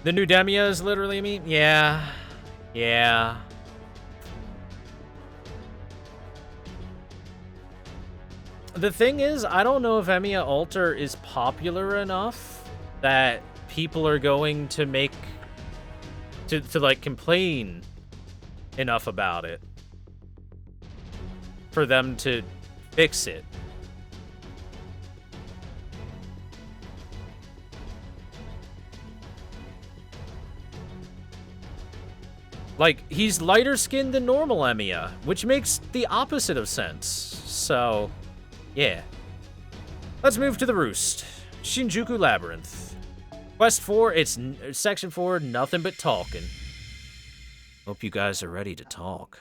The new Demia is literally me? Yeah. Yeah. The thing is, I don't know if Emiya Alter is popular enough that people are going to make... to like, complain enough about it for them to fix it. Like, he's lighter skinned than normal Emiya, which makes the opposite of sense. So, yeah. Let's move to the Roost. Shinjuku Labyrinth. Quest 4, it's Section 4, nothing but talking. Hope you guys are ready to talk.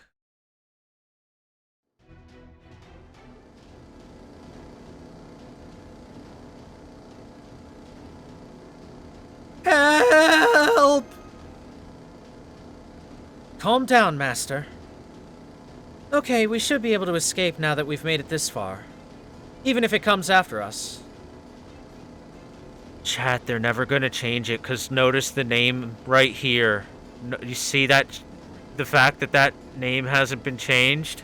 Help! Calm down, Master. Okay, we should be able to escape now that we've made it this far. Even if it comes after us. Chat, they're never gonna change it, because notice the name right here. You see that? The fact that that name hasn't been changed?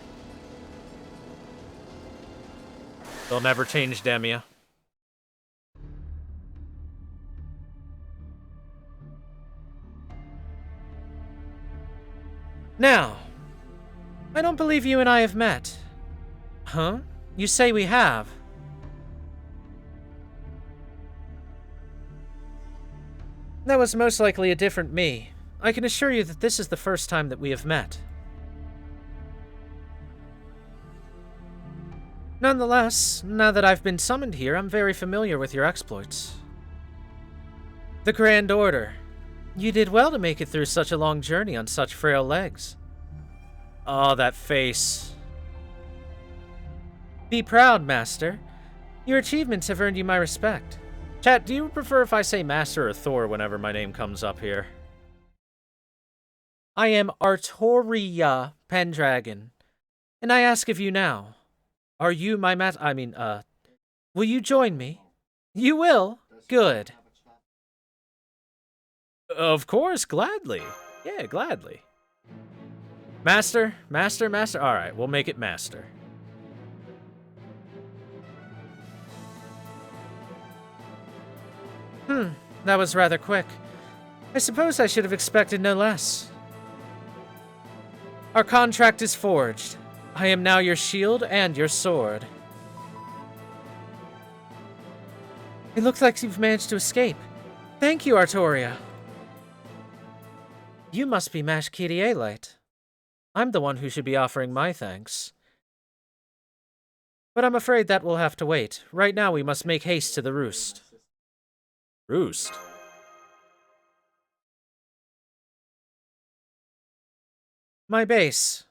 They'll never change Demia. Now, I don't believe you and I have met. Huh? You say we have. That was most likely a different me. I can assure you that this is the first time that we have met. Nonetheless, now that I've been summoned here, I'm very familiar with your exploits. The Grand Order. You did well to make it through such a long journey on such frail legs. Oh, that face. Be proud, Master. Your achievements have earned you my respect. Chat, do you prefer if I say Master or Thor whenever my name comes up here? I am Artoria Pendragon, and I ask of you now, are you my will you join me? You will? Good. Of course, gladly. Yeah, gladly. Master, Master, Master. Alright, we'll make it Master. That was rather quick. I suppose I should have expected no less. Our contract is forged. I am now your shield and your sword. It looks like you've managed to escape. Thank you, Artoria. You must be Mash Kyrielite. I'm the one who should be offering my thanks. But I'm afraid that will have to wait. Right now we must make haste to the Roost. Roost? My base.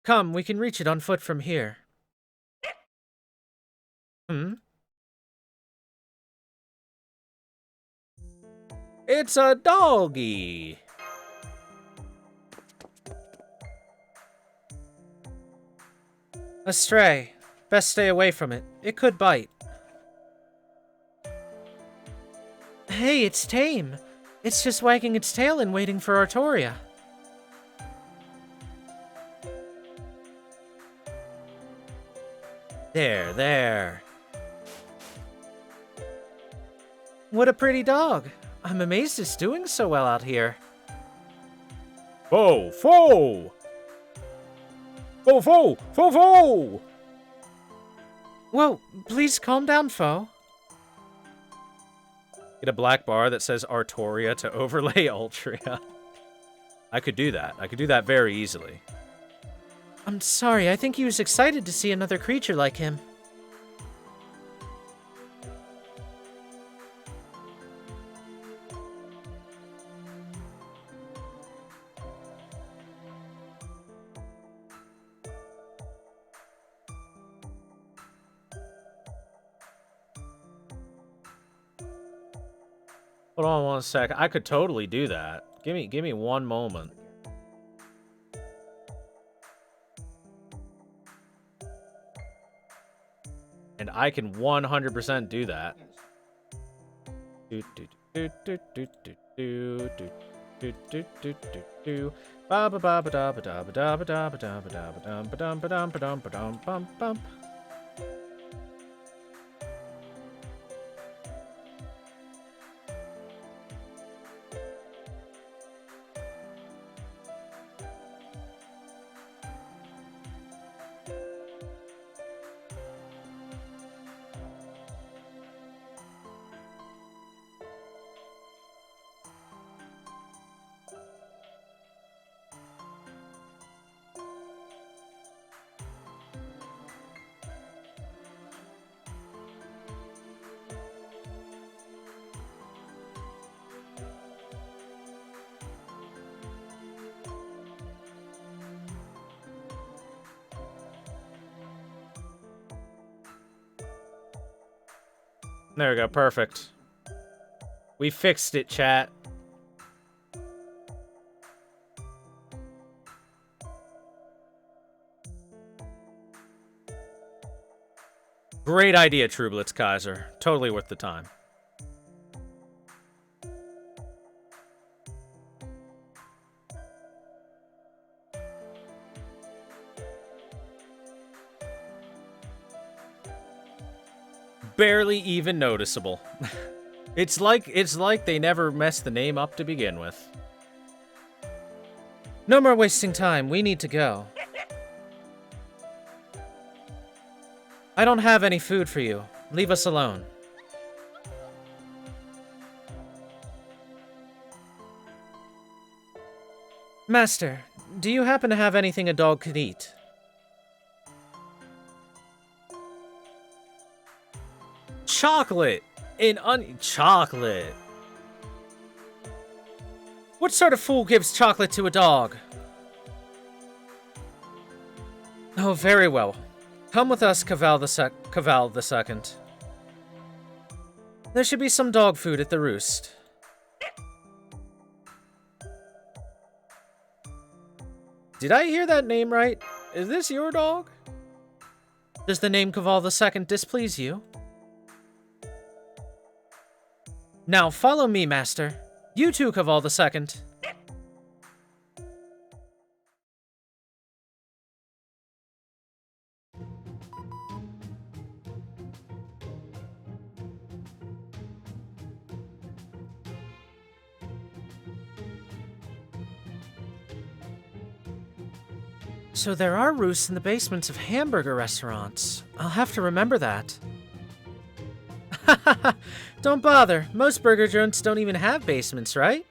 Come, we can reach it on foot from here. It's a doggy! A stray. Best stay away from it. It could bite. Hey, it's tame. It's just wagging its tail and waiting for Artoria. There. What a pretty dog. I'm amazed it's doing so well out here. Foe! Foe! Foe! Foe! Foe! Foe! Whoa, please calm down, Foe. Get a black bar that says Artoria to overlay Ultria. I could do that. I could do that very easily. I'm sorry, I think he was excited to see another creature like him. Hold on one sec. I could totally do that. Give me one moment. And I can 100% do that. Do do do do do do do. Ba ba ba ba da ba da ba da ba da ba da ba da ba dum ba dum ba dum ba dum ba dum bum bum. There we go, perfect. We fixed it, chat. Great idea, Trublitz Kaiser. Totally worth the time. Barely even noticeable. It's like they never messed the name up to begin with. No more wasting time. We need to go. I don't have any food for you. Leave us alone. Master, do you happen to have anything a dog could eat? Chocolate! Chocolate! What sort of fool gives chocolate to a dog? Oh, very well. Come with us, Cavall the Second. There should be some dog food at the roost. Did I hear that name right? Is this your dog? Does the name Cavall the Second displease you? Now follow me, Master. You too, Cavall the Second. So there are roosts in the basements of hamburger restaurants. I'll have to remember that. Don't bother. Most burger joints don't even have basements, right?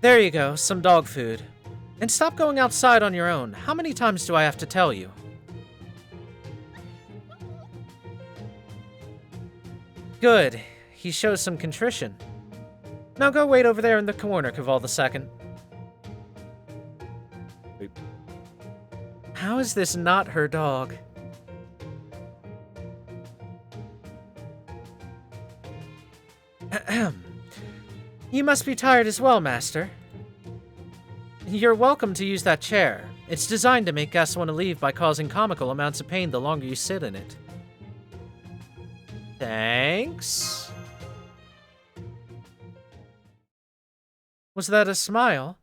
There you go, some dog food. And stop going outside on your own. How many times do I have to tell you? Good. He shows some contrition. Now go wait over there in the corner, Cavall the Second. How is this not her dog? You must be tired as well, Master. You're welcome to use that chair. It's designed to make guests want to leave by causing comical amounts of pain the longer you sit in it. Thanks. Was that a smile?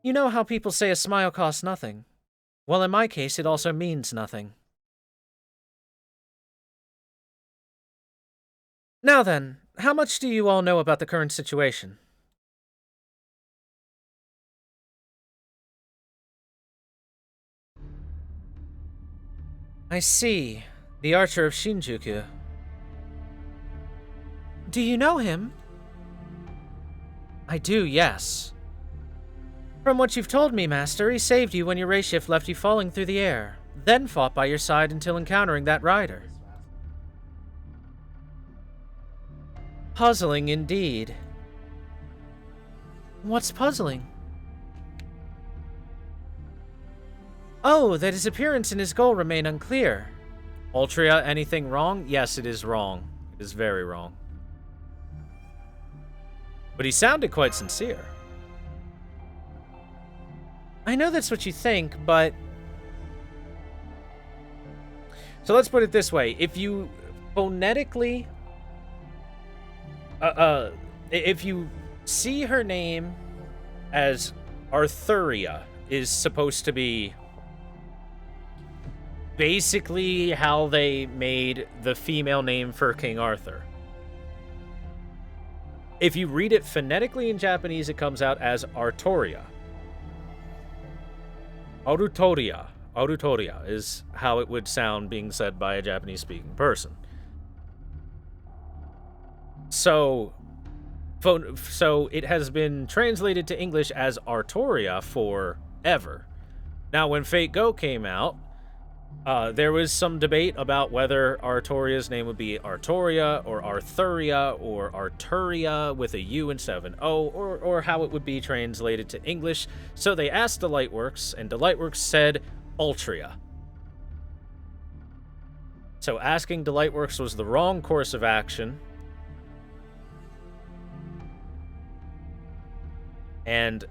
You know how people say a smile costs nothing? Well, in my case, it also means nothing. Now then, how much do you all know about the current situation? I see. The Archer of Shinjuku. Do you know him? I do, yes. From what you've told me, Master, he saved you when your ray shift left you falling through the air, then fought by your side until encountering that rider. Puzzling indeed. What's puzzling? Oh, that his appearance and his goal remain unclear. Ultria, anything wrong? Yes, it is wrong. It is very wrong. But he sounded quite sincere. I know that's what you think, but... So let's put it this way. If you phonetically, if you see her name as Arthuria, is supposed to be basically how they made the female name for King Arthur. If you read it phonetically in Japanese, it comes out as Artoria. Arutoria. Arutoria is how it would sound being said by a Japanese-speaking person. So it has been translated to English as Artoria forever. Now, when Fate Go came out, there was some debate about whether Artoria's name would be Artoria or Arthuria or Arturia with a U instead of an O, or how it would be translated to English. So they asked Delightworks, and Delightworks said Altria. So asking Delightworks was the wrong course of action. And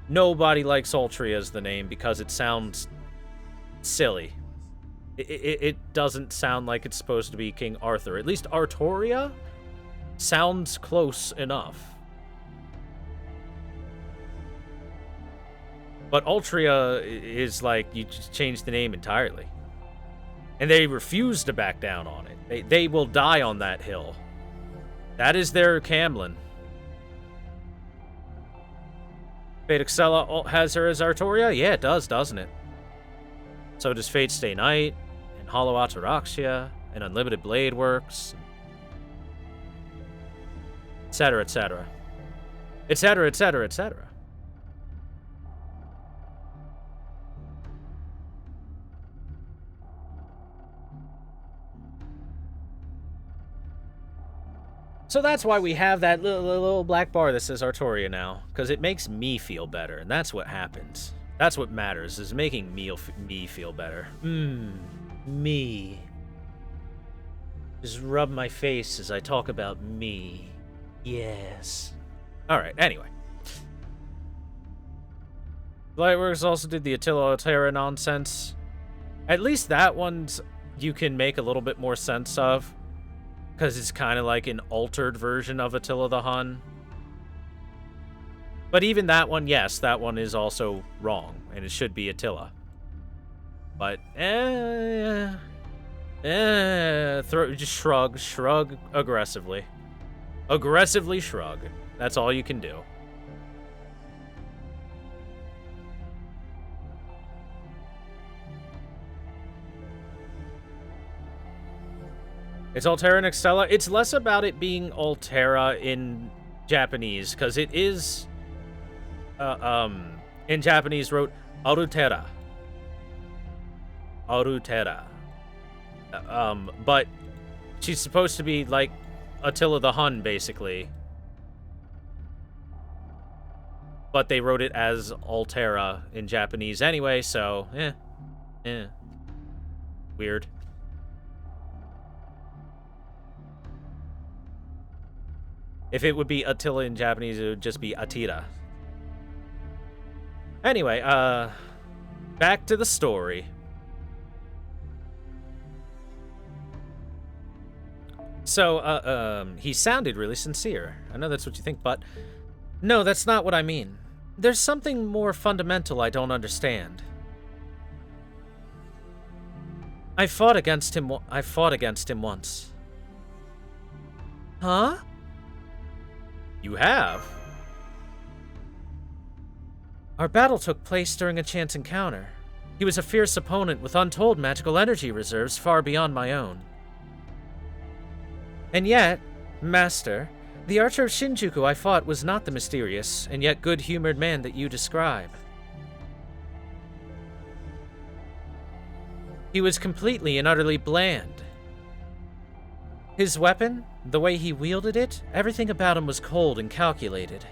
nobody likes Altria as the name because it sounds silly. It doesn't sound like it's supposed to be King Arthur. At least Artoria sounds close enough. But Altria is like, you just change the name entirely. And they refuse to back down on it. They will die on that hill. That is their Camlin. Fate Exella has her as Artoria? Yeah, it does, doesn't it? So does Fate Stay Night, and Hollow Ataraxia, and Unlimited Blade Works, etc., etc. Etc., etc., etc. So that's why we have that little black bar that says Artoria now, because it makes me feel better, and that's what happens. That's what matters, is making me feel better. Me. Just rub my face as I talk about me. Yes. Alright, anyway. Lightworks also did the Attila Altera nonsense. At least that one's you can make a little bit more sense of, because it's kind of like an altered version of Attila the Hun. But even that one, yes, that one is also wrong, and it should be Attila. But, just shrug aggressively. Aggressively shrug. That's all you can do. It's Altera and Extella. It's less about it being Altera in Japanese, because it is, in Japanese wrote Arutera. Arutera. But she's supposed to be like Attila the Hun, basically. But they wrote it as Altera in Japanese anyway, so, weird. If it would be Attila in Japanese, it would just be Attila. Anyway, back to the story. So, he sounded really sincere. I know that's what you think, but no, that's not what I mean. There's something more fundamental I don't understand. I fought against him once. Huh? You have? Our battle took place during a chance encounter. He was a fierce opponent with untold magical energy reserves far beyond my own. And yet, Master, the archer of Shinjuku I fought was not the mysterious and yet good-humored man that you describe. He was completely and utterly bland. His weapon, the way he wielded it, everything about him was cold and calculated.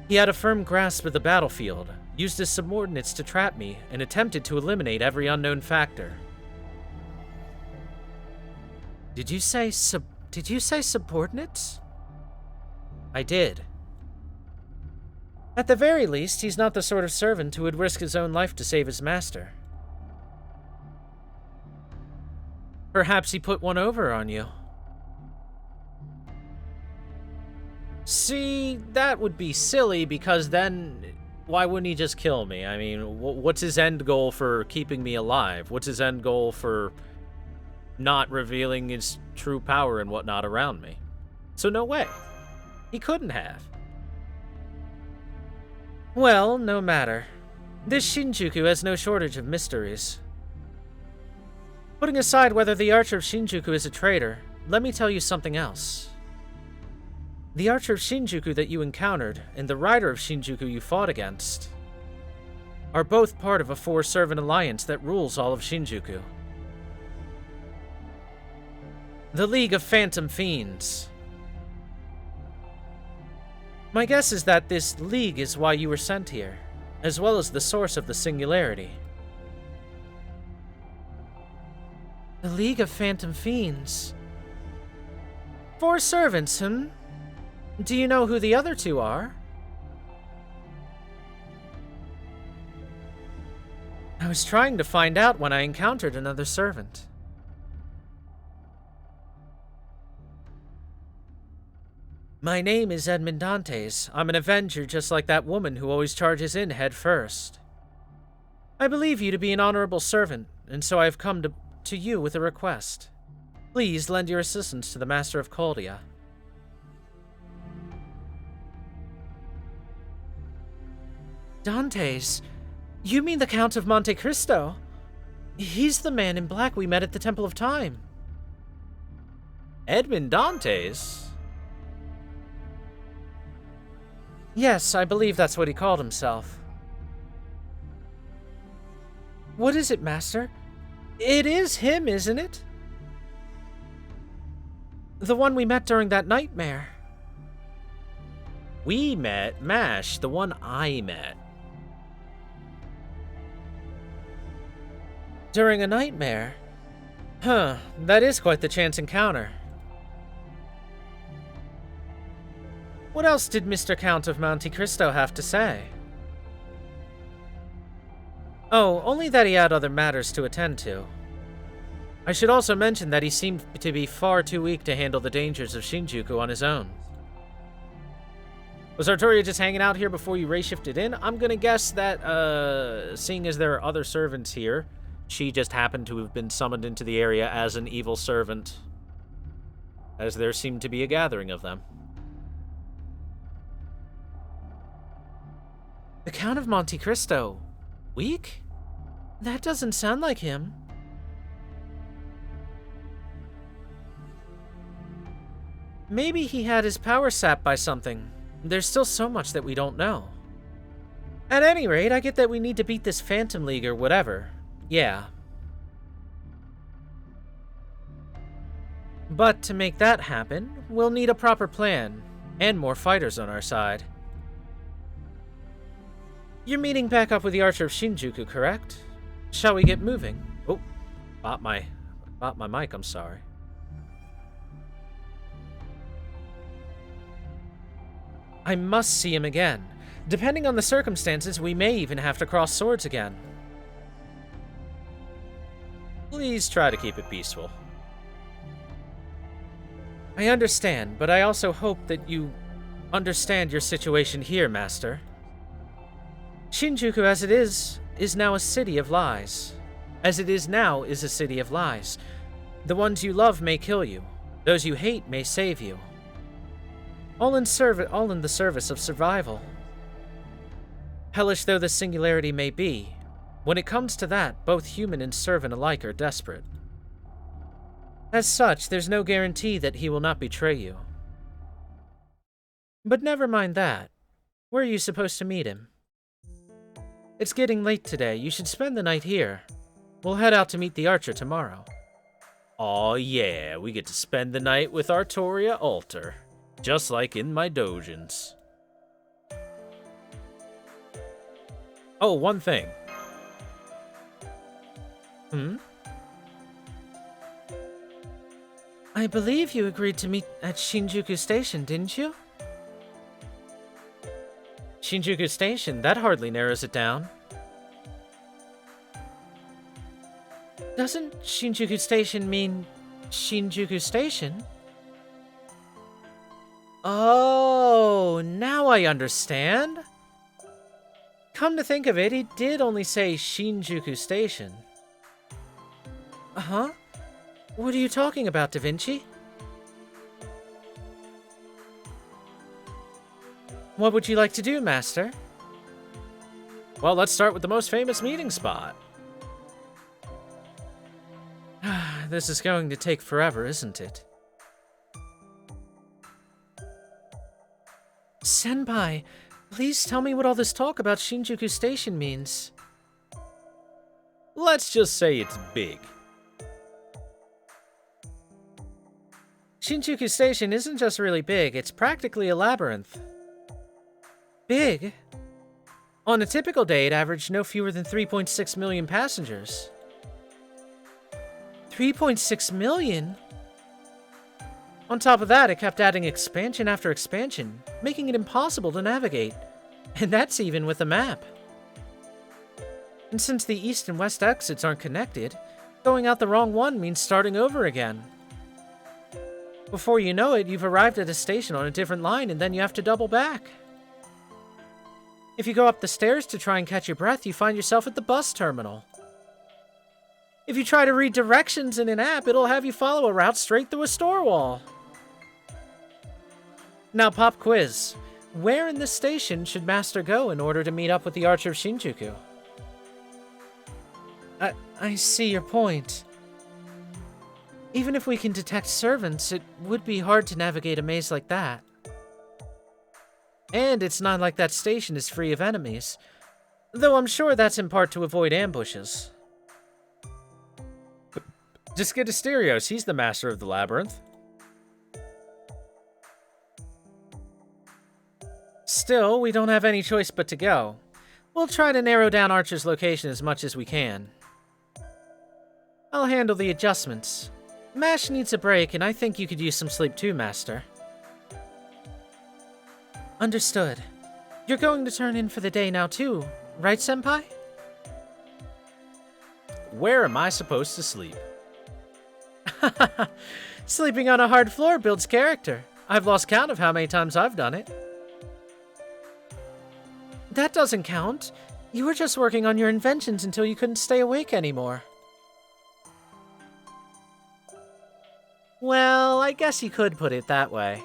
He had a firm grasp of the battlefield, used his subordinates to trap me, and attempted to eliminate every unknown factor. Did you say subordinates? I did. At the very least, he's not the sort of servant who would risk his own life to save his master. Perhaps he put one over on you. See, that would be silly, because then why wouldn't he just kill me? I mean, what's his end goal for keeping me alive? What's his end goal for not revealing his true power and whatnot around me? So no way. He couldn't have. Well, no matter. This Shinjuku has no shortage of mysteries. Putting aside whether the Archer of Shinjuku is a traitor, let me tell you something else. The Archer of Shinjuku that you encountered, and the Rider of Shinjuku you fought against, are both part of a four-servant alliance that rules all of Shinjuku. The League of Phantom Fiends. My guess is that this League is why you were sent here, as well as the source of the singularity. The League of Phantom Fiends. Four servants, hmm? Do you know who the other two are? I was trying to find out when I encountered another servant. My name is Edmond Dantes. I'm an Avenger just like that woman who always charges in head first. I believe you to be an honorable servant, and so I have come to you with a request. Please lend your assistance to the Master of Caldia. Dantes? You mean the Count of Monte Cristo? He's the man in black we met at the Temple of Time. Edmond Dantes? Yes, I believe that's what he called himself. What is it, Master? It is him, isn't it? The one we met during that nightmare. We met? Mash, the one I met. During a nightmare? Huh, that is quite the chance encounter. What else did Mr. Count of Monte Cristo have to say? Oh, only that he had other matters to attend to. I should also mention that he seemed to be far too weak to handle the dangers of Shinjuku on his own. Was Artoria just hanging out here before you ray-shifted in? I'm gonna guess that, seeing as there are other servants here, she just happened to have been summoned into the area as an evil servant, as there seemed to be a gathering of them. The Count of Monte Cristo? Weak? That doesn't sound like him. Maybe he had his power sapped by something. There's still so much that we don't know. At any rate, I get that we need to beat this Phantom League or whatever. Yeah. But to make that happen, we'll need a proper plan, and more fighters on our side. You're meeting back up with the Archer of Shinjuku, correct? Shall we get moving? Oh, bought my mic, I'm sorry. I must see him again. Depending on the circumstances, we may even have to cross swords again. Please try to keep it peaceful. I understand, but I also hope that you understand your situation here, Master. Shinjuku, as it is now a city of lies. As it is now is a city of lies. The ones you love may kill you. Those you hate may save you. All in the service of survival. Hellish though the singularity may be, when it comes to that, both human and servant alike are desperate. As such, there's no guarantee that he will not betray you. But never mind that. Where are you supposed to meet him? It's getting late today. You should spend the night here. We'll head out to meet the Archer tomorrow. Aw yeah, we get to spend the night with Artoria Alter. Just like in my dojins. Oh, one thing. I believe you agreed to meet at Shinjuku Station, didn't you? Shinjuku Station? That hardly narrows it down. Doesn't Shinjuku Station mean Shinjuku Station? Oh, now I understand. Come to think of it, he did only say Shinjuku Station. Uh-huh. What are you talking about, Da Vinci? What would you like to do, Master? Well, let's start with the most famous meeting spot. This is going to take forever, isn't it? Senpai, please tell me what all this talk about Shinjuku Station means. Let's just say it's big. Shinjuku Station isn't just really big, it's practically a labyrinth. Big? On a typical day, it averaged no fewer than 3.6 million passengers. 3.6 million? On top of that, it kept adding expansion after expansion, making it impossible to navigate. And that's even with a map. And since the east and west exits aren't connected, going out the wrong one means starting over again. Before you know it, you've arrived at a station on a different line, and then you have to double back. If you go up the stairs to try and catch your breath, you find yourself at the bus terminal. If you try to read directions in an app, it'll have you follow a route straight through a store wall. Now, pop quiz. Where in this station should Master go in order to meet up with the Archer of Shinjuku? I see your point. Even if we can detect servants, it would be hard to navigate a maze like that. And it's not like that station is free of enemies, though I'm sure that's in part to avoid ambushes. Just get Asterios, he's the master of the labyrinth. Still, we don't have any choice but to go. We'll try to narrow down Archer's location as much as we can. I'll handle the adjustments. Mash needs a break, and I think you could use some sleep too, Master. Understood. You're going to turn in for the day now too, right, Senpai? Where am I supposed to sleep? Sleeping on a hard floor builds character. I've lost count of how many times I've done it. That doesn't count. You were just working on your inventions until you couldn't stay awake anymore. Well, I guess you could put it that way.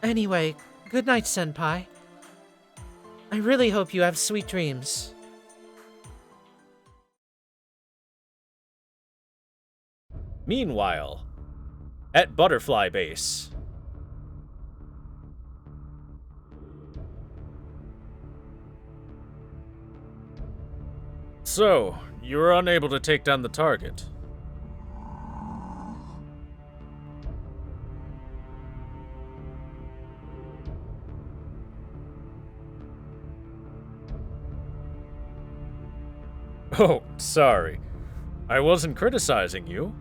Anyway, good night, Senpai. I really hope you have sweet dreams. Meanwhile, at Butterfly Base. So, you were unable to take down the target. Oh, sorry. I wasn't criticizing you.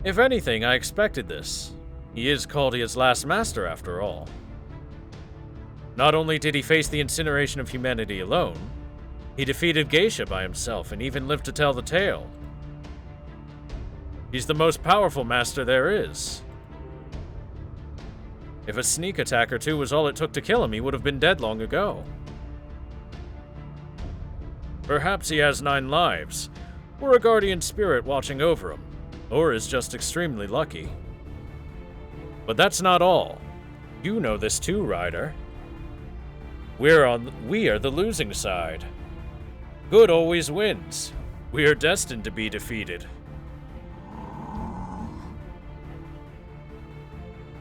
If anything, I expected this. He is Caldia's last master, after all. Not only did he face the incineration of humanity alone, he defeated Geisha by himself and even lived to tell the tale. He's the most powerful master there is. If a sneak attack or two was all it took to kill him, he would have been dead long ago. Perhaps he has 9 lives, or a guardian spirit watching over him, or is just extremely lucky. But that's not all. You know this too, Ryder. We are the losing side. Good always wins. We are destined to be defeated.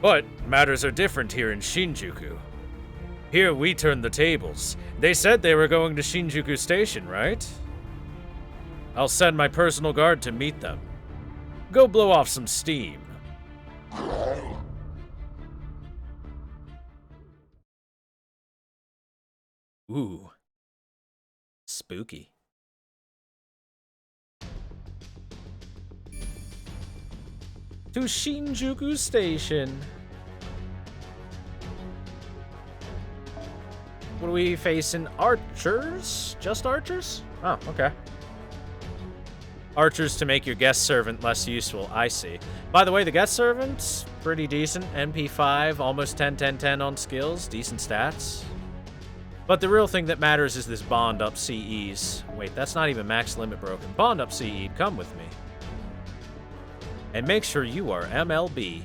But matters are different here in Shinjuku. Here we turn the tables. They said they were going to Shinjuku Station, right? I'll send my personal guard to meet them. Go blow off some steam. Ooh. Spooky. To Shinjuku Station. What are we facing? Archers? Just archers? Oh, okay. Archers to make your guest servant less useful. I see. By the way, the guest servant's pretty decent. NP5, almost 10-10-10 on skills. Decent stats. But the real thing that matters is this bond up CEs. Wait, that's not even max limit broken. Bond up CE, come with me. And make sure you are MLB.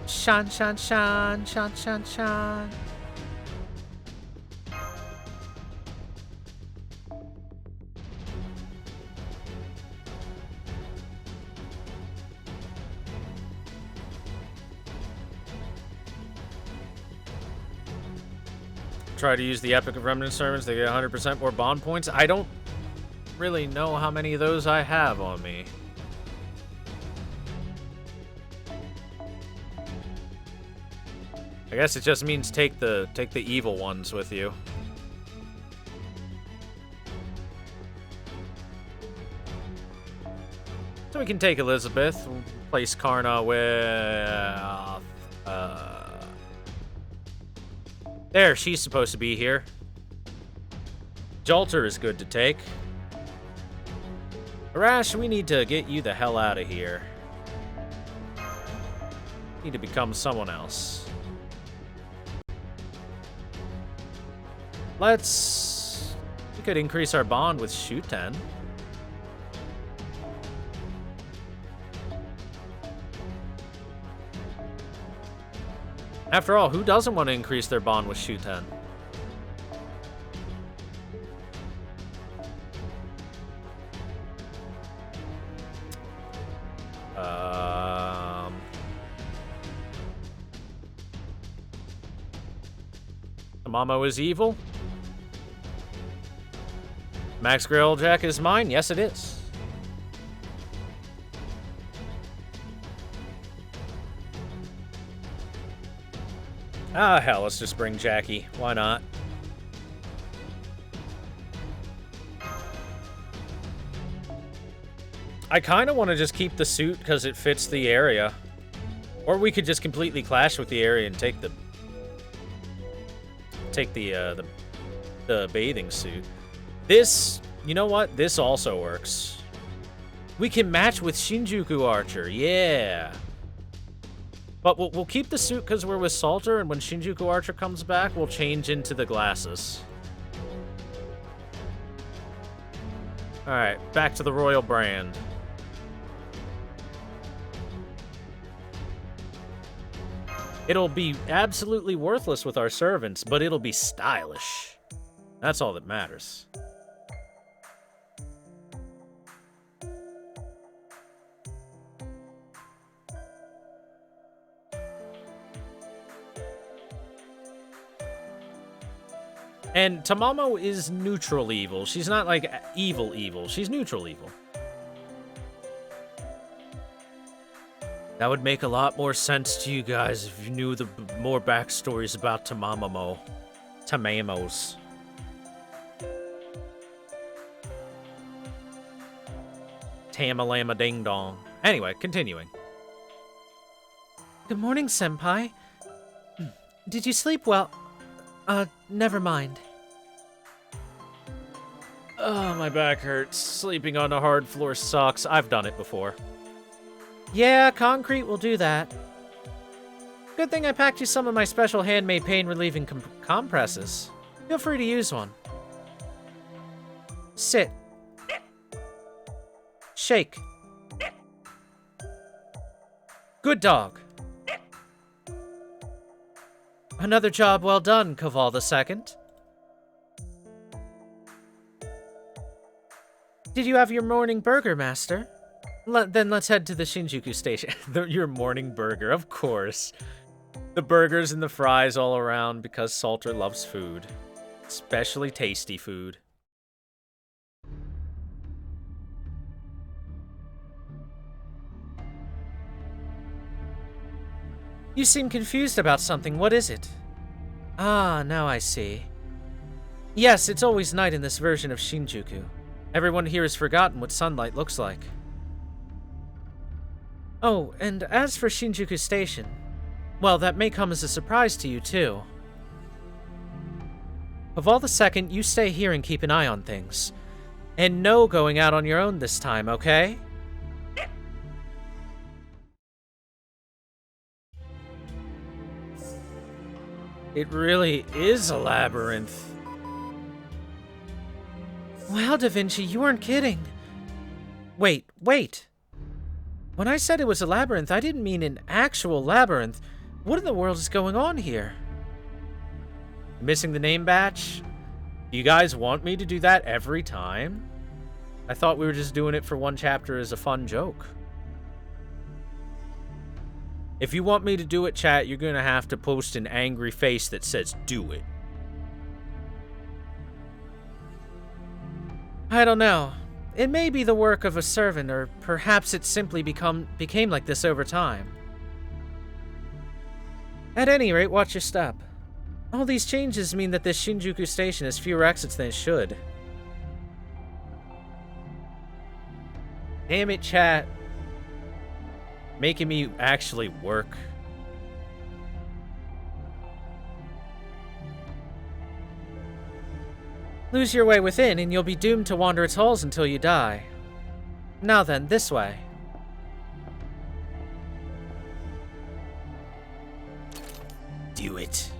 Shan, shan, shan, shan, shan, shan. Try to use the Epic of Remnant Sermons to get 100% more bond points. I don't really know how many of those I have on me. I guess it just means take the evil ones with you. So we can take Elizabeth, place Karna with there, she's supposed to be here. Jolter is good to take. Arash, we need to get you the hell out of here. Need to become someone else. We could increase our bond with Shuten. After all, who doesn't want to increase their bond with Shuten? Tamamo is evil? Max Grailjack is mine? Yes, it is. Ah, hell, let's just bring Jackie. Why not? I kind of want to just keep the suit because it fits the area. Or we could just completely clash with the area and take the bathing suit. This, you know what? This also works. We can match with Shinjuku Archer. Yeah. But we'll keep the suit because we're with Salter, and when Shinjuku Archer comes back, we'll change into the glasses. Alright, back to the Royal Brand. It'll be absolutely worthless with our servants, but it'll be stylish. That's all that matters. And Tamamo is neutral evil. She's not like evil. She's neutral evil. That would make a lot more sense to you guys if you knew the more backstories about Tamamos. Tamalama ding dong. Anyway, continuing. Good morning, Senpai. Did you sleep well? Never mind. Oh, my back hurts. Sleeping on a hard floor sucks. I've done it before. Yeah, concrete will do that. Good thing I packed you some of my special handmade pain-relieving compresses. Feel free to use one. Sit. Shake. Good dog. Another job well done, Kaval II. Did you have your morning burger, Master? Then let's head to the Shinjuku station. Your morning burger, of course. The burgers and the fries all around because Salter loves food. Especially tasty food. You seem confused about something. What is it? Ah, now I see. Yes, it's always night in this version of Shinjuku. Everyone here has forgotten what sunlight looks like. Oh, and as for Shinjuku Station, well, that may come as a surprise to you, too. Of all the second, you stay here and keep an eye on things. And no going out on your own this time, okay? It really is a labyrinth. Wow, Da Vinci, you weren't kidding. Wait. When I said it was a labyrinth, I didn't mean an actual labyrinth. What in the world is going on here? Missing the name batch? Do you guys want me to do that every time? I thought we were just doing it for one chapter as a fun joke. If you want me to do it, chat, you're gonna have to post an angry face that says, do it. I don't know. It may be the work of a servant, or perhaps it simply became like this over time. At any rate, watch your step. All these changes mean that this Shinjuku station has fewer exits than it should. Damn it, chat. Making me actually work. Lose your way within, and you'll be doomed to wander its halls until you die. Now then, this way. Do it.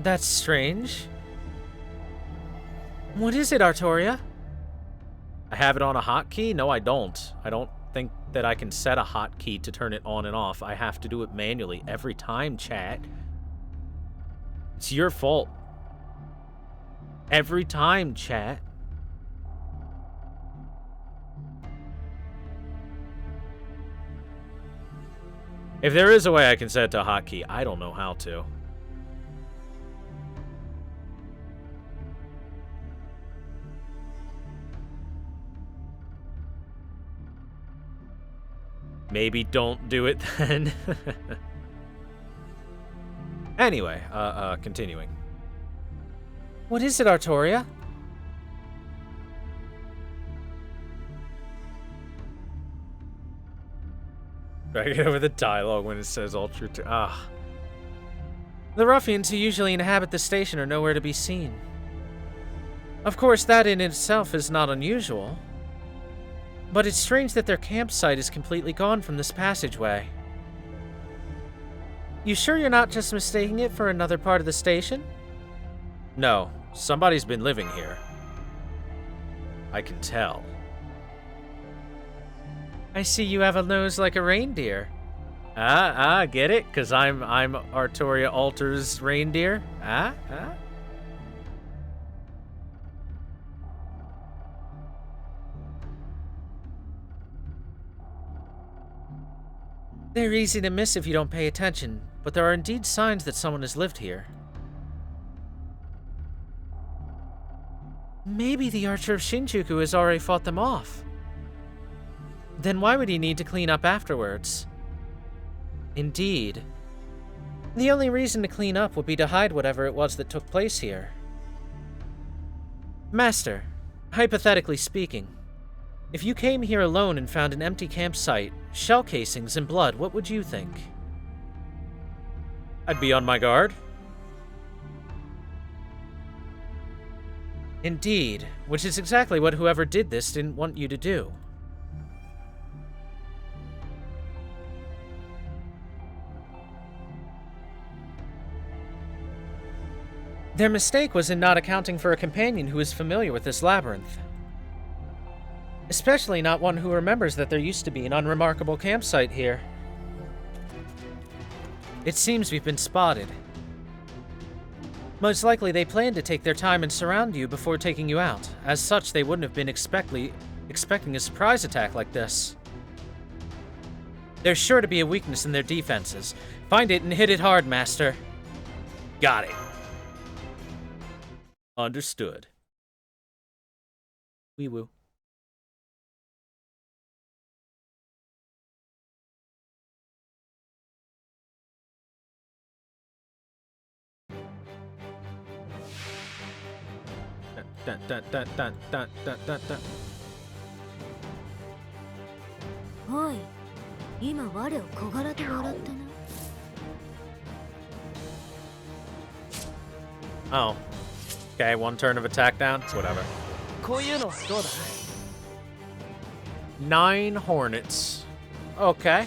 That's strange. What is it, Artoria? I have it on a hotkey? No, I don't. I don't think that I can set a hotkey to turn it on and off. I have to do it manually every time, chat. It's your fault. Every time, chat. If there is a way I can set it to a hotkey, I don't know how to. Maybe don't do it then. Anyway, continuing. What is it, Artoria? I get over the dialogue when it says all true to... The ruffians who usually inhabit the station are nowhere to be seen. Of course, that in itself is not unusual. But it's strange that their campsite is completely gone from this passageway. You sure you're not just mistaking it for another part of the station? No, somebody's been living here. I can tell. I see you have a nose like a reindeer. Get it? 'Cause I'm Artoria Alter's reindeer? They're easy to miss if you don't pay attention, but there are indeed signs that someone has lived here. Maybe the Archer of Shinjuku has already fought them off. Then why would he need to clean up afterwards? Indeed. The only reason to clean up would be to hide whatever it was that took place here. Master, hypothetically speaking, if you came here alone and found an empty campsite, shell casings, and blood, what would you think? I'd be on my guard. Indeed, which is exactly what whoever did this didn't want you to do. Their mistake was in not accounting for a companion who is familiar with this labyrinth. Especially not one who remembers that there used to be an unremarkable campsite here. It seems we've been spotted. Most likely they planned to take their time and surround you before taking you out. As such, they wouldn't have been expecting a surprise attack like this. There's sure to be a weakness in their defenses. Find it and hit it hard, Master. Got it. Understood. Wee woo. Dun, dun, dun, dun, dun, dun, dun, dun. おい、今我を小柄と笑ったな。Oh. Okay, 1 turn of attack down. It's whatever. こういうのどうだ 9 hornets. Okay.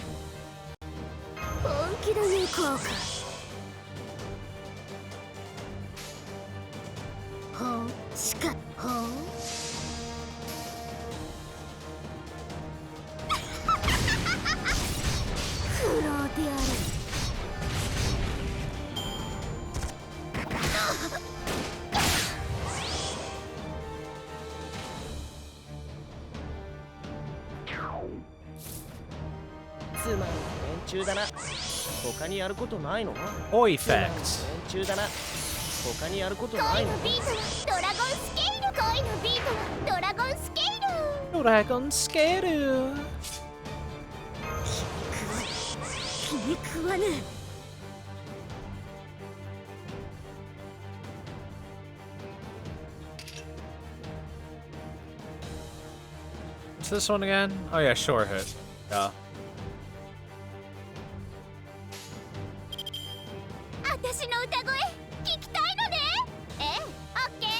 本気で行こうかほうしかほう苦労であるつまんない連中だな他にやることないの Oi つまんない effects. 連中だな他にやることな恋いののビートはドラゴンスケール恋のビートはドラゴンスケール Dragon Scare. 気に食わぬ What's this one again? Oh yeah, short hit. Yeah. 私の歌声聞きたいのねええオッケー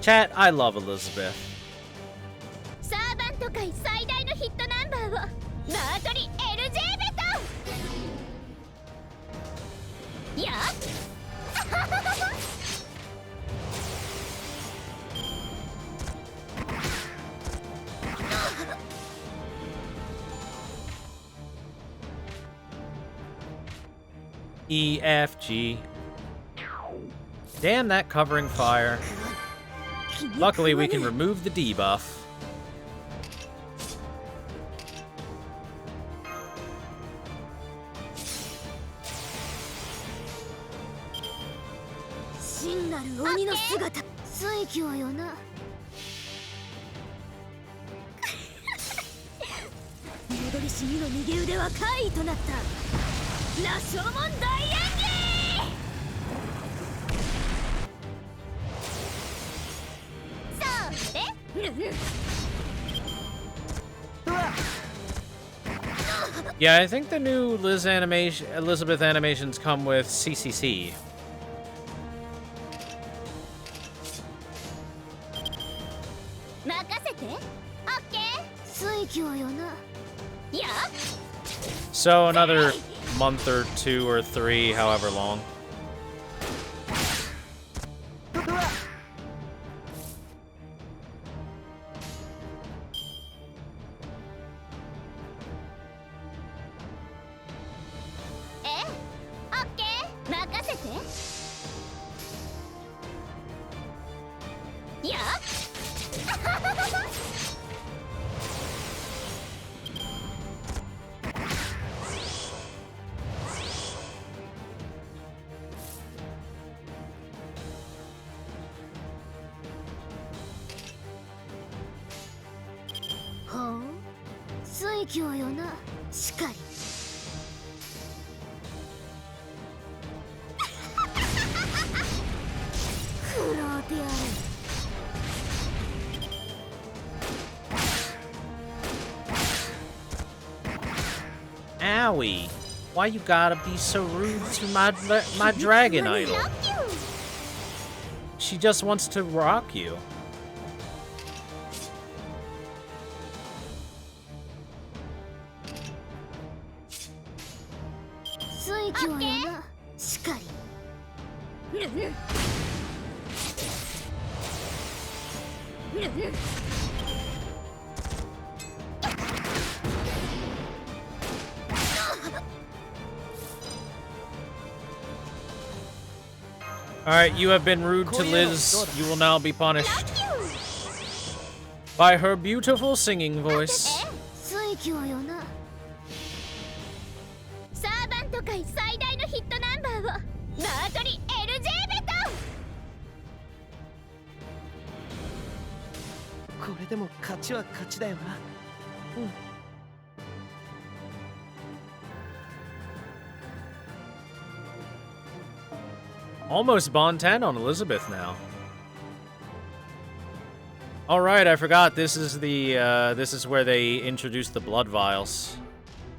Chat, I love Elizabeth. サーバント界最大のヒットナンバーをナートリ LJ ベトやっ E, F, G. Damn that covering fire. Luckily, we can remove the debuff. Yeah, I think the new Elizabeth animations come with CCC. 任せてオッケー水郷よなやっ So another month or 2 or 3, however long. Owie. Why you gotta be so rude to my dragon idol? She just wants to rock you. Alright, you have been rude to Liz. You will now be punished by her beautiful singing voice. サーバント界最大のヒットナンバーをナートリ LJ ベトこれでも勝ちは勝ちだよな Almost Bond 10 on Elizabeth now. All right, I forgot. This is the this is where they introduced the blood vials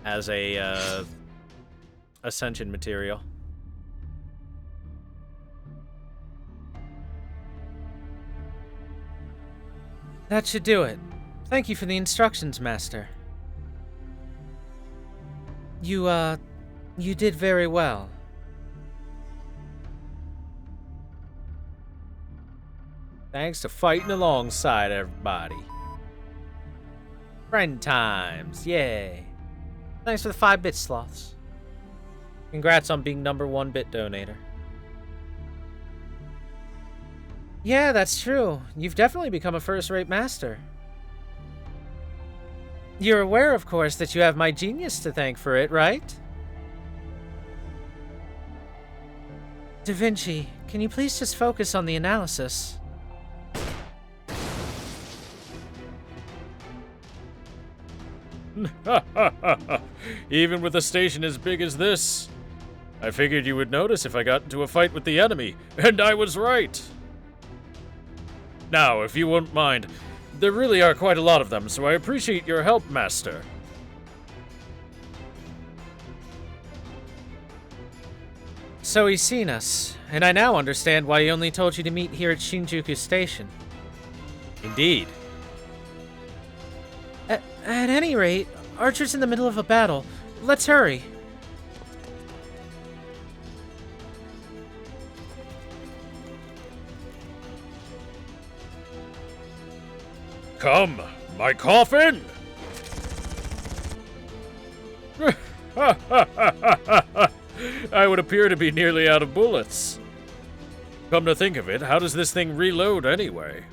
as a ascension material. That should do it. Thank you for the instructions, Master. You did very well. Thanks to fighting alongside everybody. Friend times, yay. Thanks for the 5-bit sloths. Congrats on being number 1-bit donator. Yeah, that's true. You've definitely become a first-rate master. You're aware, of course, that you have my genius to thank for it, right? Da Vinci, can you please just focus on the analysis? Even with a station as big as this, I figured you would notice if I got into a fight with the enemy, and I was right. Now, if you won't mind, there really are quite a lot of them, so I appreciate your help, Master. So he's seen us, and I now understand why he only told you to meet here at Shinjuku Station. Indeed. At any rate, Archer's in the middle of a battle. Let's hurry. Come, my coffin! I would appear to be nearly out of bullets. Come to think of it, how does this thing reload anyway?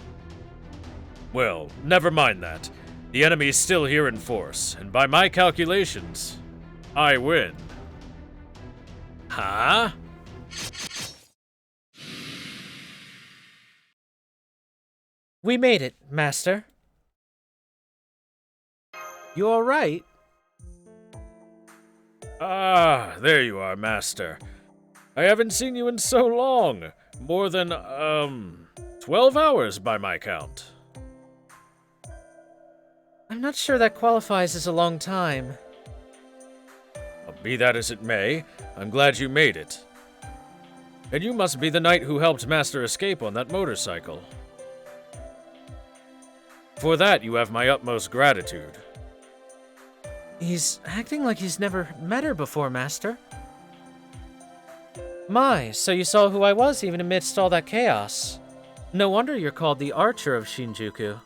Well, never mind that. The enemy is still here in force, and by my calculations, I win. Huh? We made it, Master. You all right? Ah, there you are, Master. I haven't seen you in so long. More than, 12 hours by my count. I'm not sure that qualifies as a long time. Be that as it may, I'm glad you made it. And you must be the knight who helped Master escape on that motorcycle. For that, you have my utmost gratitude. He's acting like he's never met her before, Master. My, so you saw who I was even amidst all that chaos. No wonder you're called the Archer of Shinjuku.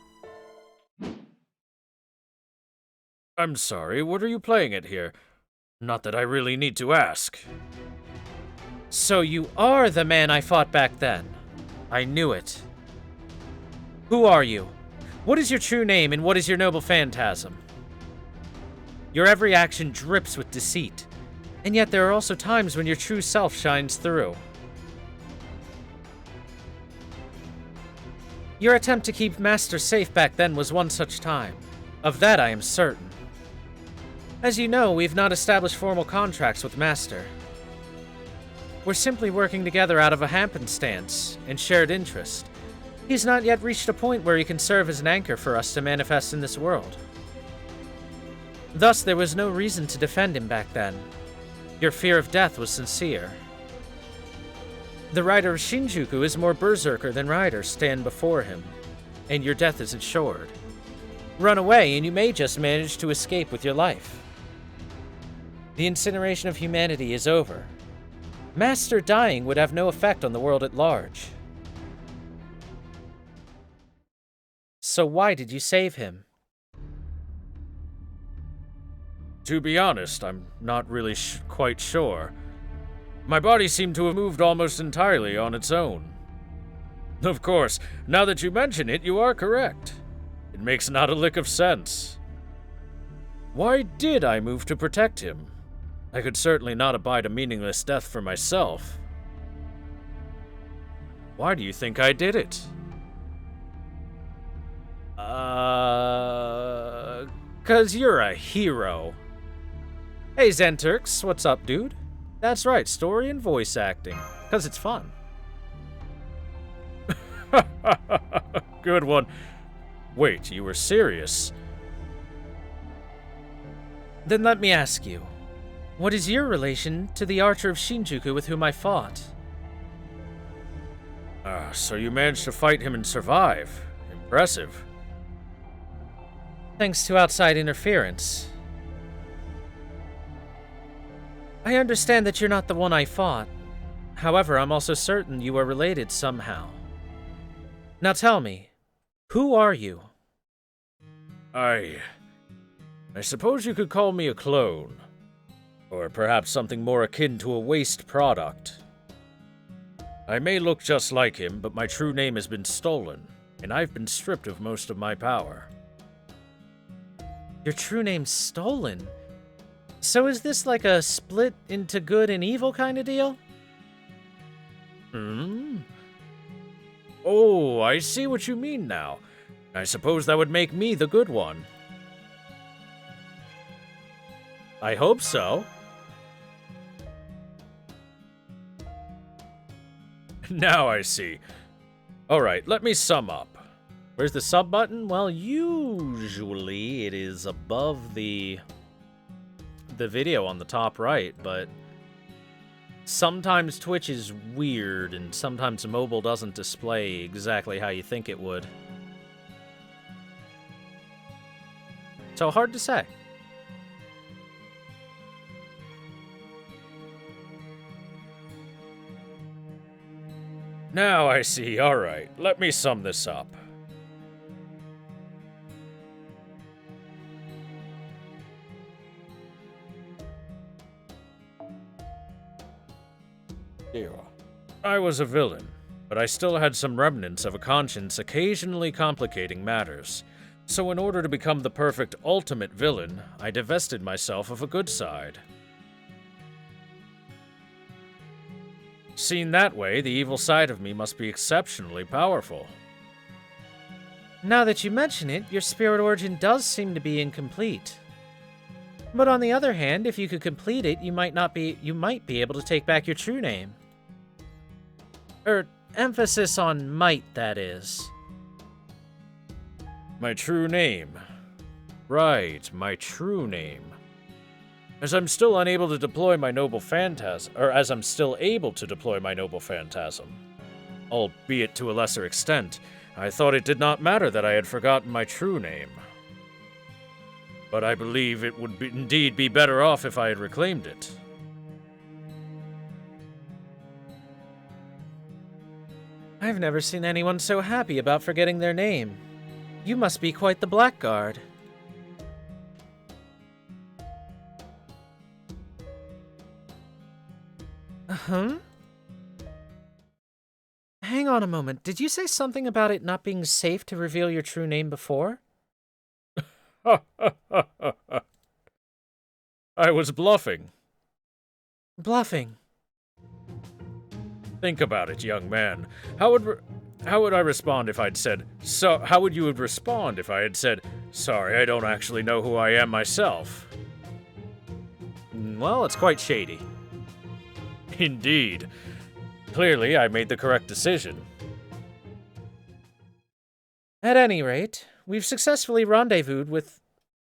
I'm sorry, what are you playing at here? Not that I really need to ask. So you are the man I fought back then. I knew it. Who are you? What is your true name and what is your noble phantasm? Your every action drips with deceit, and yet there are also times when your true self shines through. Your attempt to keep Master safe back then was one such time. Of that I am certain. As you know, we've not established formal contracts with Master. We're simply working together out of a happenstance and shared interest. He's not yet reached a point where he can serve as an anchor for us to manifest in this world. Thus, there was no reason to defend him back then. Your fear of death was sincere. The rider of Shinjuku is more berserker than riders stand before him, and your death is assured. Run away, and you may just manage to escape with your life. The incineration of humanity is over. Master dying would have no effect on the world at large. So why did you save him? To be honest, I'm not really quite sure. My body seemed to have moved almost entirely on its own. Of course, now that you mention it, you are correct. It makes not a lick of sense. Why did I move to protect him? I could certainly not abide a meaningless death for myself. Why do you think I did it? 'Cause you're a hero. Hey, Zenturks, what's up, dude? That's right, story and voice acting. 'Cause it's fun. Good one. Wait, you were serious? Then let me ask you, what is your relation to the Archer of Shinjuku with whom I fought? So you managed to fight him and survive. Impressive. thanks to outside interference. I understand that you're not the one I fought. However, I'm also certain you are related somehow. Now tell me, who are you? I suppose you could call me a clone. Or perhaps something more akin to a waste product. I may look just like him, but my true name has been stolen, and I've been stripped of most of my power. Your true name's stolen? So is this like a split into good and evil kind of deal? Oh, I see what you mean now. I suppose that would make me the good one. I hope so. Now I see. Alright, let me sum up. Where's the sub button? Well, usually it is above the video on the top right, but sometimes Twitch is weird and sometimes mobile doesn't display exactly how you think it would. So hard to say. Now I see. Alright, let me sum this up. I was a villain, but I still had some remnants of a conscience occasionally complicating matters. So in order to become the perfect ultimate villain, I divested myself of a good side. Seen that way, the evil side of me must be exceptionally powerful. Now that you mention it, your spirit origin does seem to be incomplete. But on the other hand, if you could complete it, you might be able to take back your true name. Emphasis on might, that is. My true name. Right, my true name. As I'm still able to deploy my noble phantasm, albeit to a lesser extent, I thought it did not matter that I had forgotten my true name. But I believe it would indeed be better off if I had reclaimed it. I've never seen anyone so happy about forgetting their name. You must be quite the blackguard. Hang on a moment. Did you say something about it not being safe to reveal your true name before? I was bluffing. Bluffing? Think about it, young man. How would I respond if I'd said, how would you respond if I had said, sorry, I don't actually know who I am myself? Well, it's quite shady. Indeed. Clearly, I made the correct decision. At any rate, we've successfully rendezvoused with...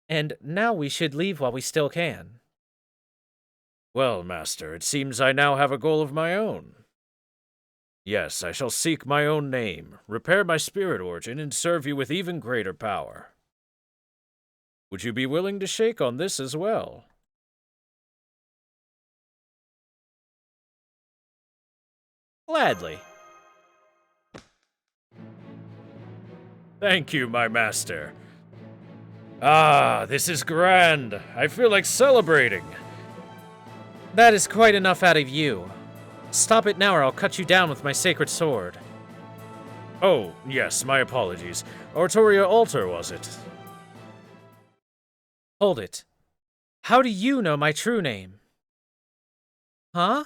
And now we should leave while we still can. Well, Master, it seems I now have a goal of my own. Yes, I shall seek my own name, repair my spirit origin, and serve you with even greater power. Would you be willing to shake on this as well? Gladly. Thank you, my master. Ah, this is grand. I feel like celebrating. That is quite enough out of you. Stop it now or I'll cut you down with my sacred sword. Oh, yes, my apologies. Oratoria Altar, was it? Hold it. How do you know my true name? Huh?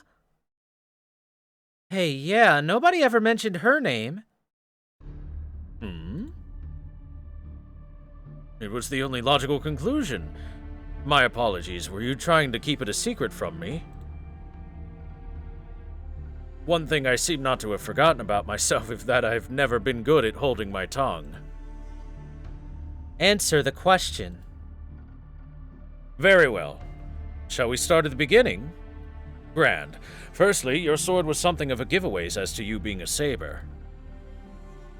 Hey, yeah, nobody ever mentioned her name. It was the only logical conclusion. My apologies, were you trying to keep it a secret from me? One thing I seem not to have forgotten about myself is that I've never been good at holding my tongue. Answer the question. Very well. Shall we start at the beginning? Grand. Firstly, your sword was something of a giveaway as to you being a saber.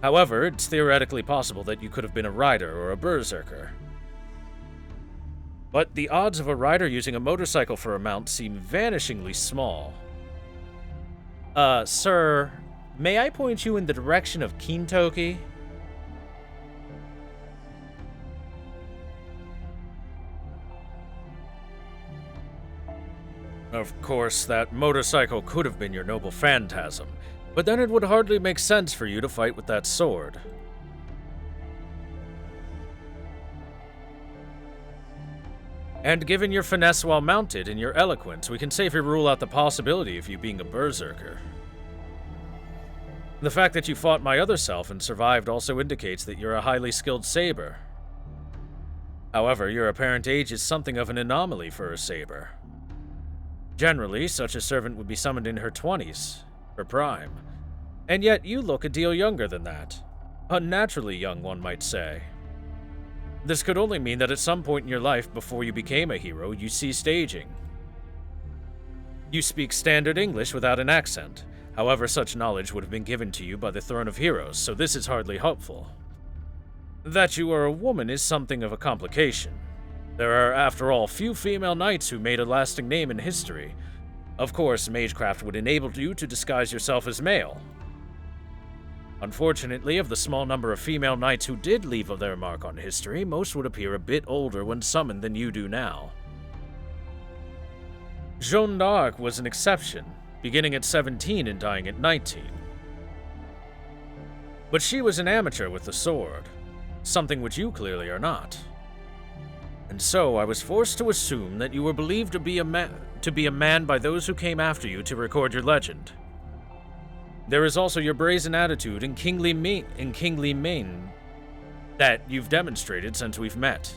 However, it's theoretically possible that you could have been a rider or a berserker. But the odds of a rider using a motorcycle for a mount seem vanishingly small. Sir, may I point you in the direction of Kintoki? Of course, that motorcycle could have been your noble phantasm, but then it would hardly make sense for you to fight with that sword. And given your finesse while mounted and your eloquence, we can safely rule out the possibility of you being a berserker. The fact that you fought my other self and survived also indicates that you're a highly skilled saber. However, your apparent age is something of an anomaly for a saber. Generally, such a servant would be summoned in her 20s, her prime. And yet you look a deal younger than that. Unnaturally young, one might say. This could only mean that at some point in your life before you became a hero, you ceased aging. You speak standard English without an accent. However, such knowledge would have been given to you by the Throne of Heroes, so this is hardly helpful. That you are a woman is something of a complication. There are, after all, few female knights who made a lasting name in history. Of course, magecraft would enable you to disguise yourself as male. Unfortunately, of the small number of female knights who did leave their mark on history, most would appear a bit older when summoned than you do now. Jeanne d'Arc was an exception, beginning at 17 and dying at 19. But she was an amateur with the sword, something which you clearly are not. And so I was forced to assume that you were believed to be a man by those who came after you to record your legend. There is also your brazen attitude and kingly mien that you've demonstrated since we've met.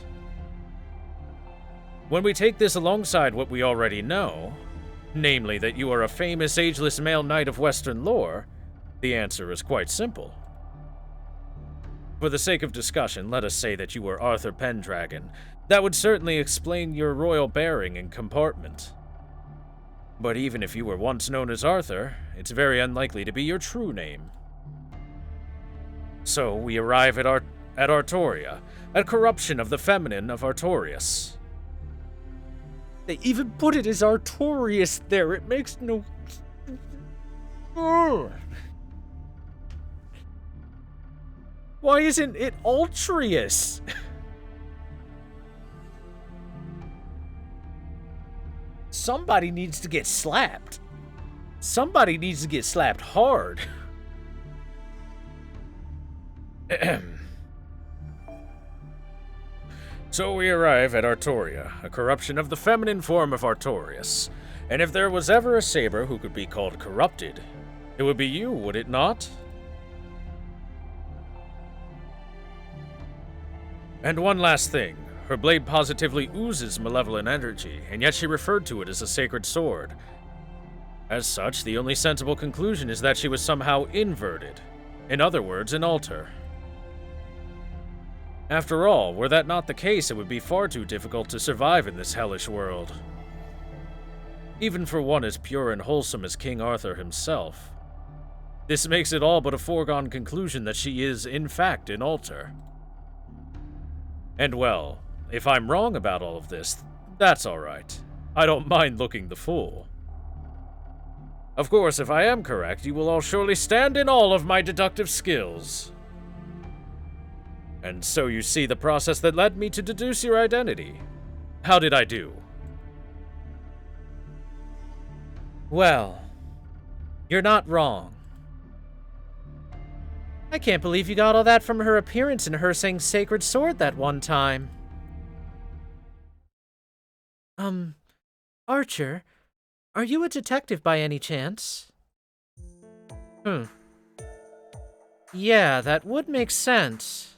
When we take this alongside what we already know, namely that you are a famous ageless male knight of Western lore, the answer is quite simple. For the sake of discussion, let us say that you were Arthur Pendragon. That would certainly explain your royal bearing and comportment. But even if you were once known as Arthur, it's very unlikely to be your true name. So we arrive at Artoria, a corruption of the feminine of Artorias. They even put it as Artorias there. It makes no... Why isn't it Altrius? Somebody needs to get slapped. Somebody needs to get slapped hard. So we arrive at Artoria, a corruption of the feminine form of Artorias. And if there was ever a saber who could be called corrupted, it would be you, would it not? And one last thing. Her blade positively oozes malevolent energy, and yet she referred to it as a sacred sword. As such, the only sensible conclusion is that she was somehow inverted. In other words, an altar. After all, were that not the case, it would be far too difficult to survive in this hellish world. Even for one as pure and wholesome as King Arthur himself. This makes it all but a foregone conclusion that she is, in fact, an altar. And well, if I'm wrong about all of this, that's alright. I don't mind looking the fool. Of course, if I am correct, you will all surely stand in awe of my deductive skills. And so you see the process that led me to deduce your identity. How did I do? Well, you're not wrong. I can't believe you got all that from her appearance and her saying sacred sword that one time. Archer, are you a detective by any chance? Yeah, that would make sense.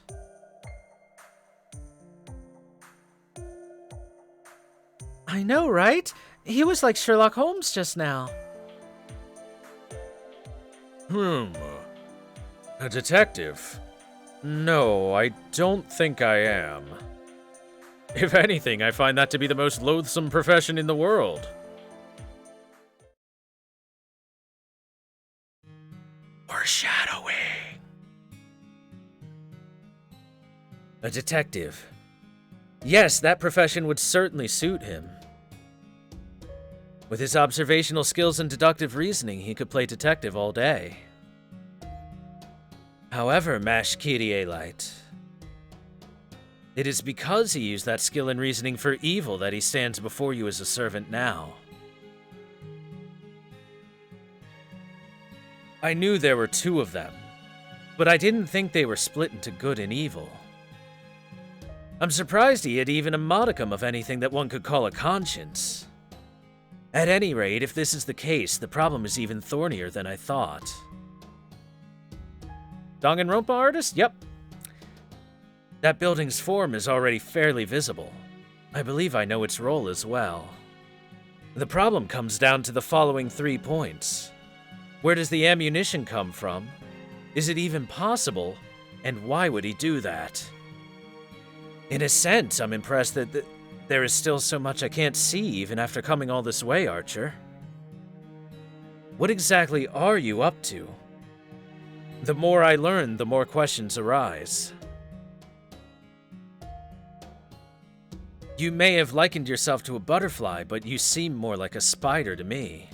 I know, right? He was like Sherlock Holmes just now. A detective? No, I don't think I am. If anything, I find that to be the most loathsome profession in the world. Foreshadowing. A detective. Yes, that profession would certainly suit him. With his observational skills and deductive reasoning, he could play detective all day. However, Mash Kyrielite, it is because he used that skill and reasoning for evil that he stands before you as a servant now. I knew there were two of them, but I didn't think they were split into good and evil. I'm surprised he had even a modicum of anything that one could call a conscience. At any rate, if this is the case, the problem is even thornier than I thought. Danganronpa artist? Yep. That building's form is already fairly visible. I believe I know its role as well. The problem comes down to the following 3 points. Where does the ammunition come from? Is it even possible? And why would he do that? In a sense, I'm impressed that there is still so much I can't see even after coming all this way, Archer. What exactly are you up to? The more I learn, the more questions arise. You may have likened yourself to a butterfly, but you seem more like a spider to me.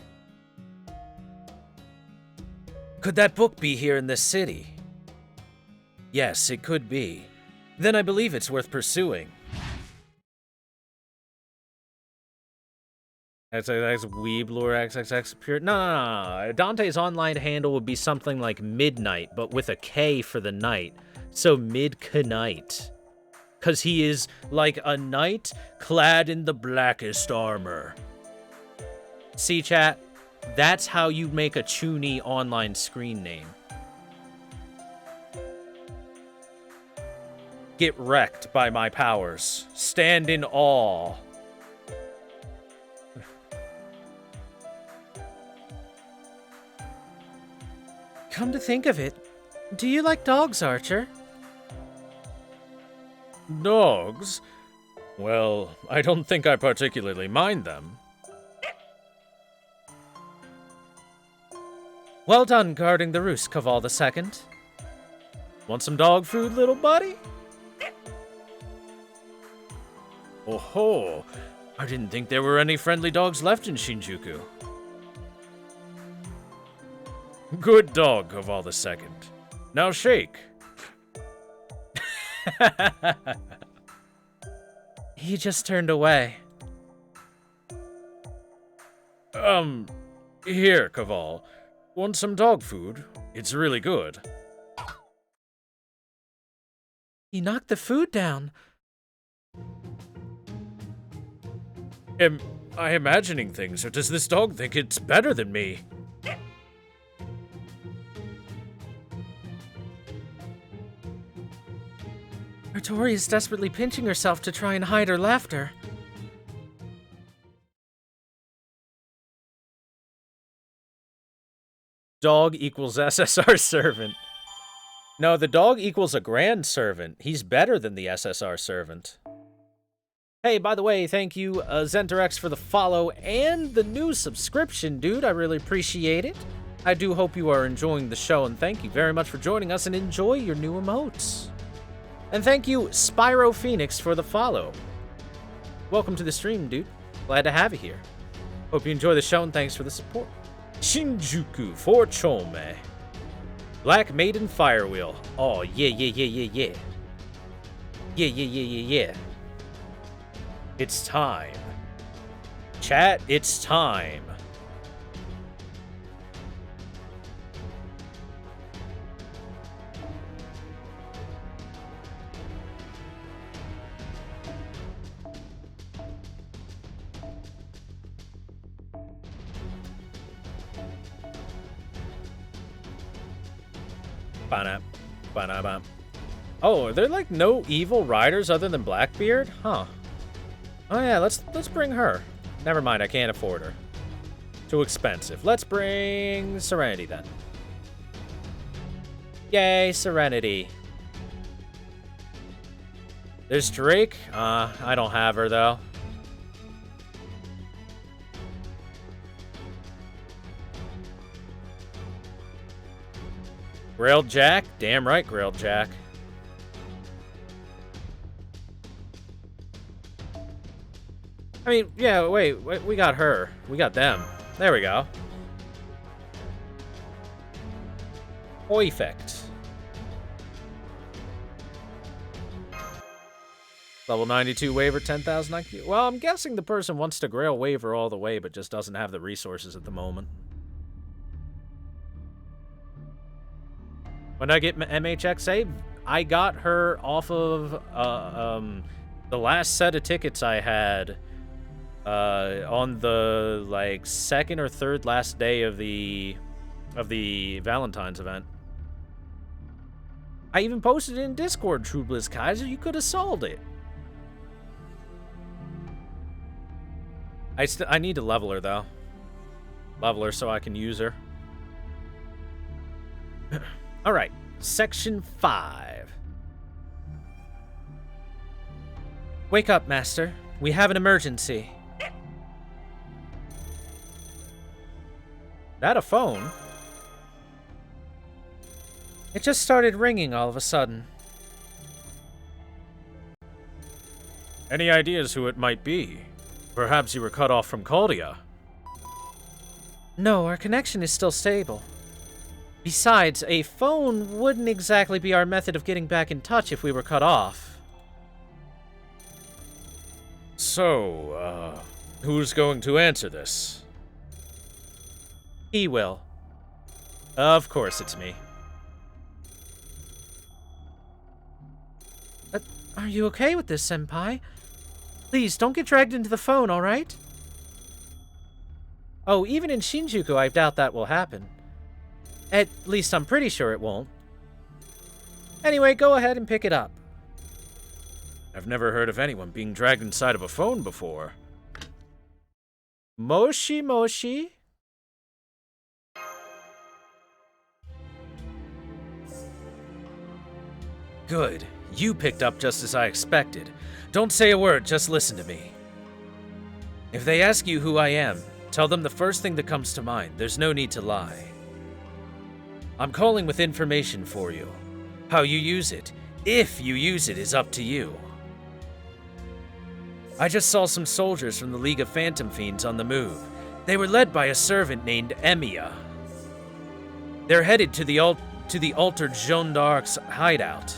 Could that book be here in this city? Yes, it could be. Then I believe it's worth pursuing. XXX Weeblore XXX Pure. No. Dante's online handle would be something like Midnight, but with a K for the night. So Midknight. Because he is like a knight clad in the blackest armor. See, chat? That's how you make a Chuuni online screen name. Get wrecked by my powers. Stand in awe. Come to think of it, do you like dogs, Archer? Dogs? Well, I don't think I particularly mind them. Well done guarding the roost, Kaval II. Want some dog food, little buddy? Oh ho! I didn't think there were any friendly dogs left in Shinjuku. Good dog, Kaval II. Now shake. He just turned away. Here, Kaval. Want some dog food? It's really good. He knocked the food down. Am I imagining things, or does this dog think it's better than me? Artori is desperately pinching herself to try and hide her laughter. Dog equals SSR servant. No, the dog equals a grand servant. He's better than the SSR servant. Hey, by the way, thank you, Zenterex, for the follow and the new subscription, dude. I really appreciate it. I do hope you are enjoying the show, and thank you very much for joining us, and enjoy your new emotes. And thank you, Spyro Phoenix, for the follow. Welcome to the stream, dude. Glad to have you here. Hope you enjoy the show, and thanks for the support. Shinjuku for Chome. Black Maiden Firewheel. Oh, yeah. Yeah. It's time. Chat, it's time. Ba-da-ba. Oh, are there like no evil riders other than Blackbeard? Huh. Oh yeah, let's bring her. Never mind, I can't afford her. Too expensive. Let's bring Serenity then. Yay, Serenity. There's Drake. I don't have her though. Grailed Jack? Damn right, Grailed Jack. I mean, yeah, wait, we got her. We got them. There we go. Perfect. Level 92 waiver, 10,000 IQ. Well, I'm guessing the person wants to grail waiver all the way, but just doesn't have the resources at the moment. When I get MHXA, I got her off of the last set of tickets I had on the like second or third last day of the Valentine's event. I even posted it in Discord, True Bliss Kaiser. You could have solved it. I need to level her, though. Level her so I can use her. Alright, Section 5. Wake up, Master. We have an emergency. That a phone? It just started ringing all of a sudden. Any ideas who it might be? Perhaps you were cut off from Caldia. No, our connection is still stable. Besides, a phone wouldn't exactly be our method of getting back in touch if we were cut off. So, who's going to answer this? He will. Of course it's me. Are you okay with this, Senpai? Please, don't get dragged into the phone, alright? Oh, even in Shinjuku, I doubt that will happen. At least I'm pretty sure it won't. Anyway, go ahead and pick it up. I've never heard of anyone being dragged inside of a phone before. Moshi Moshi? Good. You picked up just as I expected. Don't say a word, just listen to me. If they ask you who I am, tell them the first thing that comes to mind. There's no need to lie. I'm calling with information for you. How you use it, if you use it, is up to you. I just saw some soldiers from the League of Phantom Fiends on the move. They were led by a servant named Emiya. They're headed to the altered Jeanne d'Arc's hideout.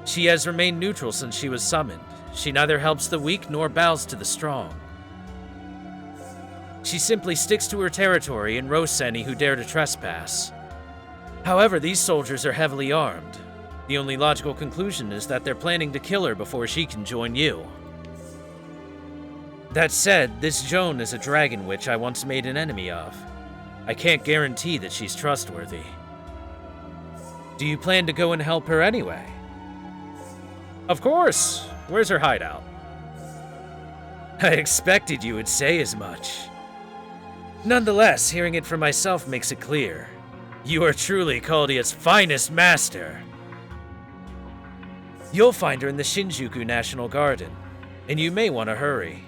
She has remained neutral since she was summoned. She neither helps the weak nor bows to the strong. She simply sticks to her territory and roasts any who dare to trespass. However, these soldiers are heavily armed. The only logical conclusion is that they're planning to kill her before she can join you. That said, this Joan is a dragon witch I once made an enemy of. I can't guarantee that she's trustworthy. Do you plan to go and help her anyway? Of course! Where's her hideout? I expected you would say as much. Nonetheless, hearing it from myself makes it clear. You are truly Caldia's finest master. You'll find her in the Shinjuku National Garden, and you may want to hurry.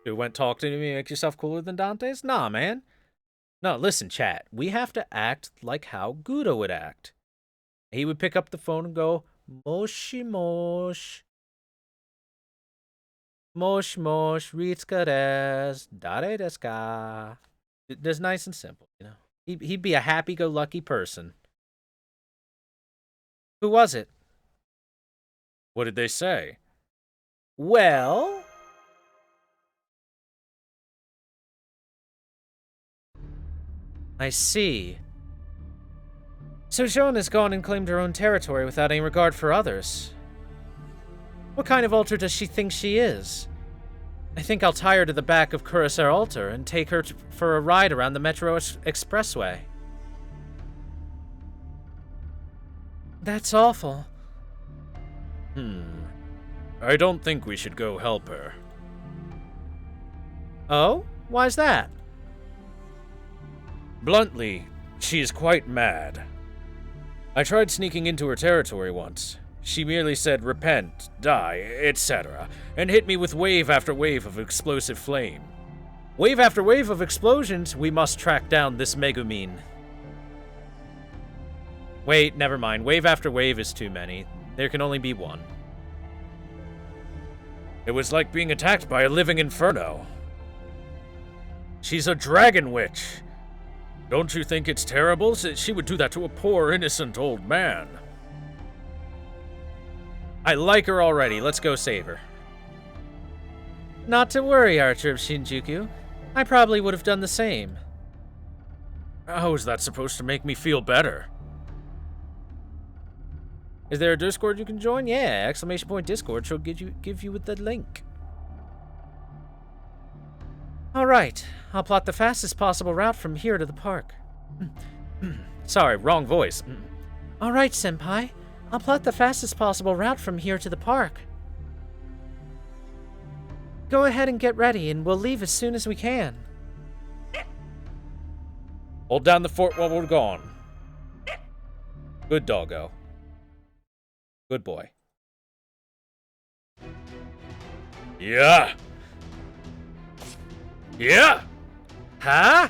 You went talk to me, make yourself cooler than Dante's? Nah, man. No, listen, chat. We have to act like how Gudo would act. He would pick up the phone and go, Moshi mosh. Mosh mosh, Ritsuka desu, dare desu ka? Just nice and simple, you know. He'd be a happy-go-lucky person. Who was it? What did they say? Well... I see. So Joan has gone and claimed her own territory without any regard for others. What kind of altar does she think she is? I think I'll tie her to the back of Kurosawa altar and take her for a ride around the Metro Expressway. That's awful. I don't think we should go help her. Oh? Why's that? Bluntly, she is quite mad. I tried sneaking into her territory once. She merely said repent, die, etc., and hit me with wave after wave of explosive flame. Wave after wave of explosions, we must track down this Megumin. Wait, never mind. Wave after wave is too many. There can only be one. It was like being attacked by a living inferno. She's a dragon witch. Don't you think it's terrible? She would do that to a poor, innocent old man. I like her already. Let's go save her. Not to worry, Archer of Shinjuku. I probably would have done the same. How is that supposed to make me feel better? Is there a Discord you can join? Yeah, exclamation point Discord. She'll give you with the link. All right, I'll plot the fastest possible route from here to the park. Sorry, wrong voice. All right, Senpai. I'll plot the fastest possible route from here to the park. Go ahead and get ready, and we'll leave as soon as we can. Hold down the fort while we're gone. Good doggo. Good boy. Yeah. Yeah. Huh?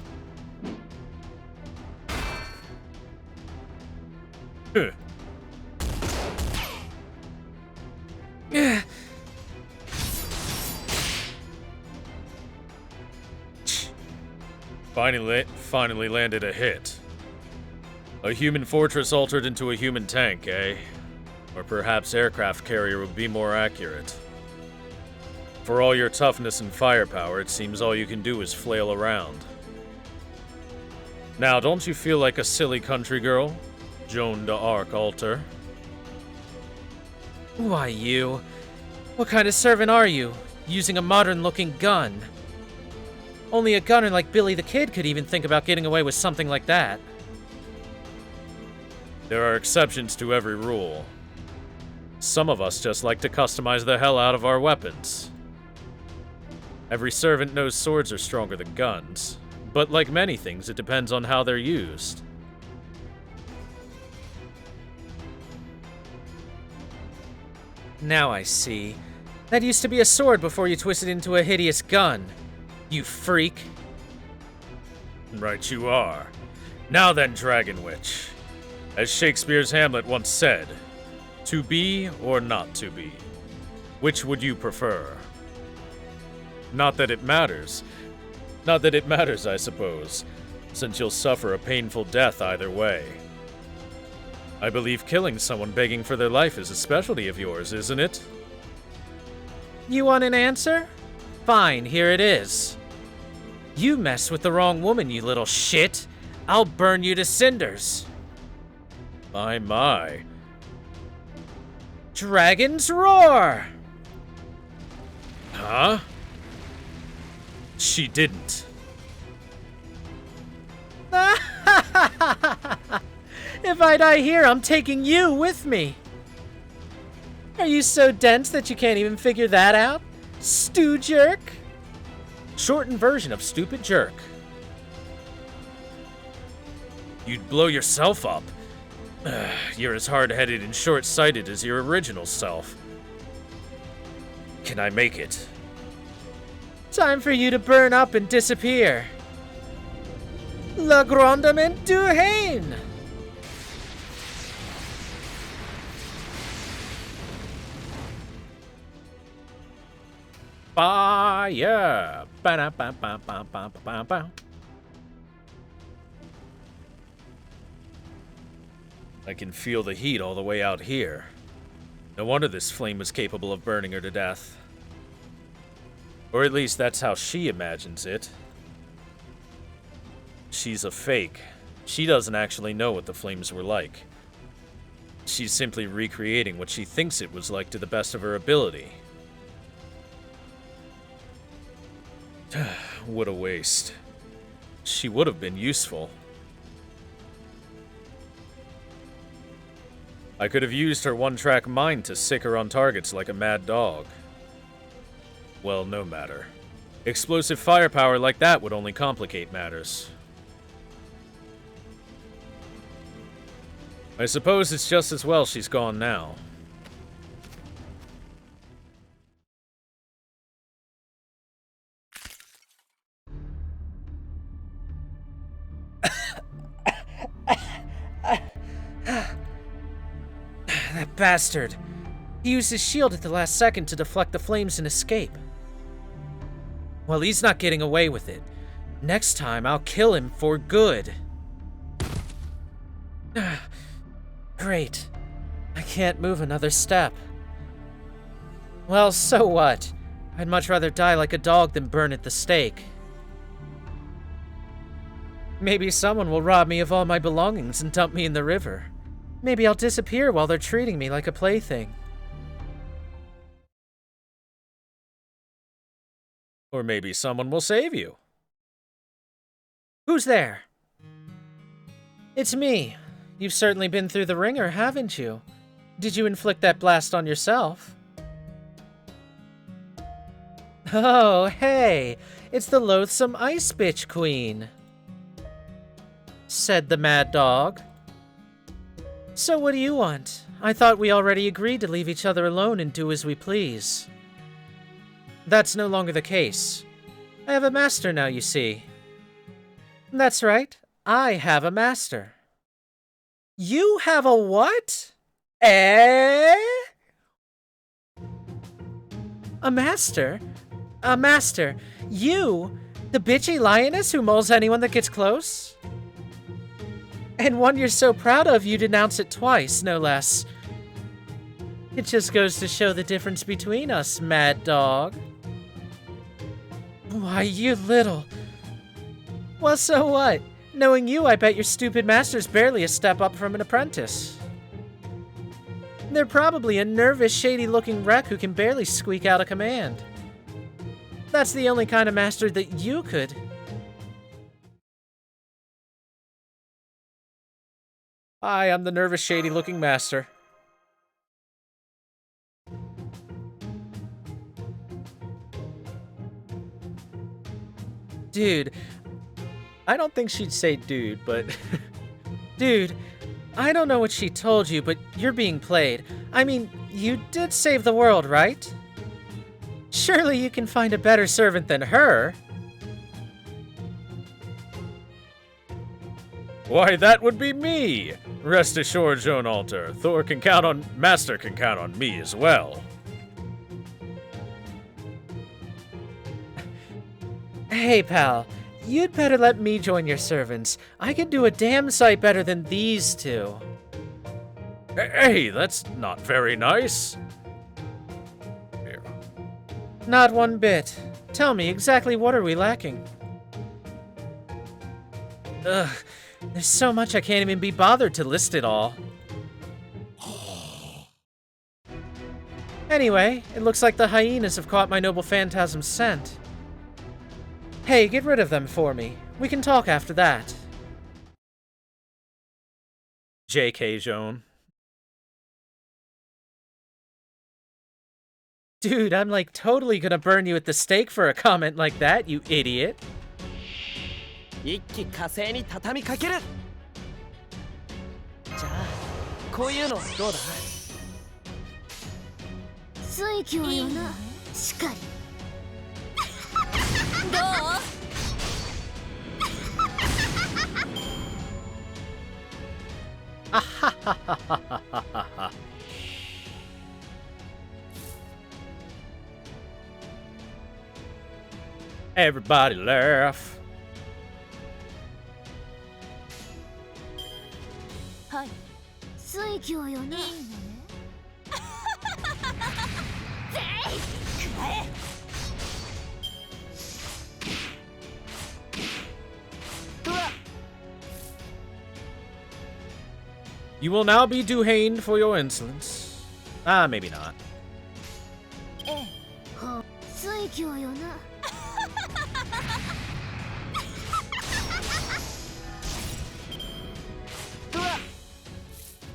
Finally landed a hit. A human fortress altered into a human tank, eh? Or perhaps aircraft carrier would be more accurate. For all your toughness and firepower, it seems all you can do is flail around. Now, don't you feel like a silly country girl? Joan d'Arc alter. Why, you? What kind of servant are you, using a modern-looking gun? Only a gunner like Billy the Kid could even think about getting away with something like that. There are exceptions to every rule. Some of us just like to customize the hell out of our weapons. Every servant knows swords are stronger than guns, but like many things, it depends on how they're used. Now I see. That used to be a sword before you twisted it into a hideous gun. You freak. Right you are. Now then, Dragon Witch. As Shakespeare's Hamlet once said, to be or not to be? Which would you prefer? Not that it matters. Not that it matters, I suppose, since you'll suffer a painful death either way. I believe killing someone begging for their life is a specialty of yours, isn't it? You want an answer? Fine, here it is. You mess with the wrong woman, you little shit. I'll burn you to cinders. My. Dragon's Roar! Huh? She didn't. If I die here, I'm taking you with me. Are you so dense that you can't even figure that out? Stew jerk? Shortened version of stupid jerk. You'd blow yourself up. You're as hard-headed and short-sighted as your original self. Can I make it? Time for you to burn up and disappear. Le grandement du haine! Fire! Ba-da-ba-ba-ba-ba-ba-ba. I can feel the heat all the way out here. No wonder this flame was capable of burning her to death. Or at least that's how she imagines it. She's a fake. She doesn't actually know what the flames were like. She's simply recreating what she thinks it was like to the best of her ability. What a waste. She would have been useful. I could have used her one-track mind to sick her on targets like a mad dog. Well, no matter. Explosive firepower like that would only complicate matters. I suppose it's just as well she's gone now. That bastard. He used his shield at the last second to deflect the flames and escape. Well, he's not getting away with it. Next time, I'll kill him for good. Great. I can't move another step. Well, so what? I'd much rather die like a dog than burn at the stake. Maybe someone will rob me of all my belongings and dump me in the river. Maybe I'll disappear while they're treating me like a plaything. Or maybe someone will save you. Who's there? It's me. You've certainly been through the ringer, haven't you? Did you inflict that blast on yourself? Oh, hey! It's the loathsome ice bitch queen, said the mad dog. So what do you want? I thought we already agreed to leave each other alone and do as we please. That's no longer the case. I have a master now, you see. That's right. I have a master. You have a what? Eh? A master? A master? You? The bitchy lioness who mauls anyone that gets close? And one you're so proud of you denounce it twice, no less. It just goes to show the difference between us, mad dog. Why, you little... Well, so what? Knowing you, I bet your stupid master's barely a step up from an apprentice. They're probably a nervous, shady-looking wreck who can barely squeak out a command. That's the only kind of master that you could... Hi, I'm the nervous, shady-looking master. Dude, I don't think she'd say dude, but... Dude, I don't know what she told you, but you're being played. I mean, you did save the world, right? Surely you can find a better servant than her. Why, that would be me! Rest assured, Joan Alter, Master can count on me as well. Hey, pal, you'd better let me join your servants. I can do a damn sight better than these two. Hey, that's not very nice. Here. Not one bit. Tell me, exactly what are we lacking? Ugh, there's so much I can't even be bothered to list it all. Anyway, it looks like the hyenas have caught my noble phantasm's scent. Hey, get rid of them for me. We can talk after that. JK, Joan. Dude, I'm like totally gonna burn you at the stake for a comment like that, you idiot. 一気火星に畳みかける。じゃあこういうのはどうだ？水郷よな、しかり。どう？ Everybody laugh. はい。水郷よな。いいのね。ぜい、くらえ。 You will now be duhaned for your insolence. Ah, maybe not. ええ、は、水郷よな。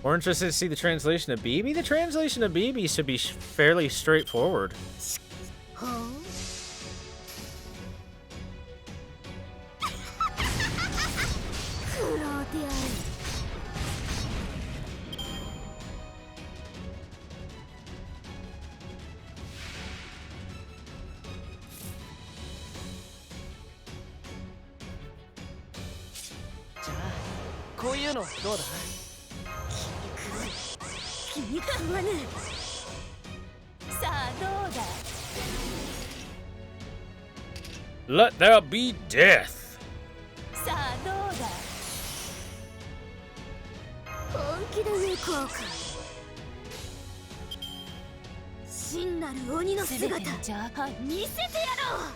We're interested to see the translation of BB? The translation of BB should be fairly straightforward. はあ。 食らうてやる。 じゃあこういうのはどうだ？気に食わぬ。Let there be death. さあどうだ本気で向こうか真なる鬼の姿見せてやろう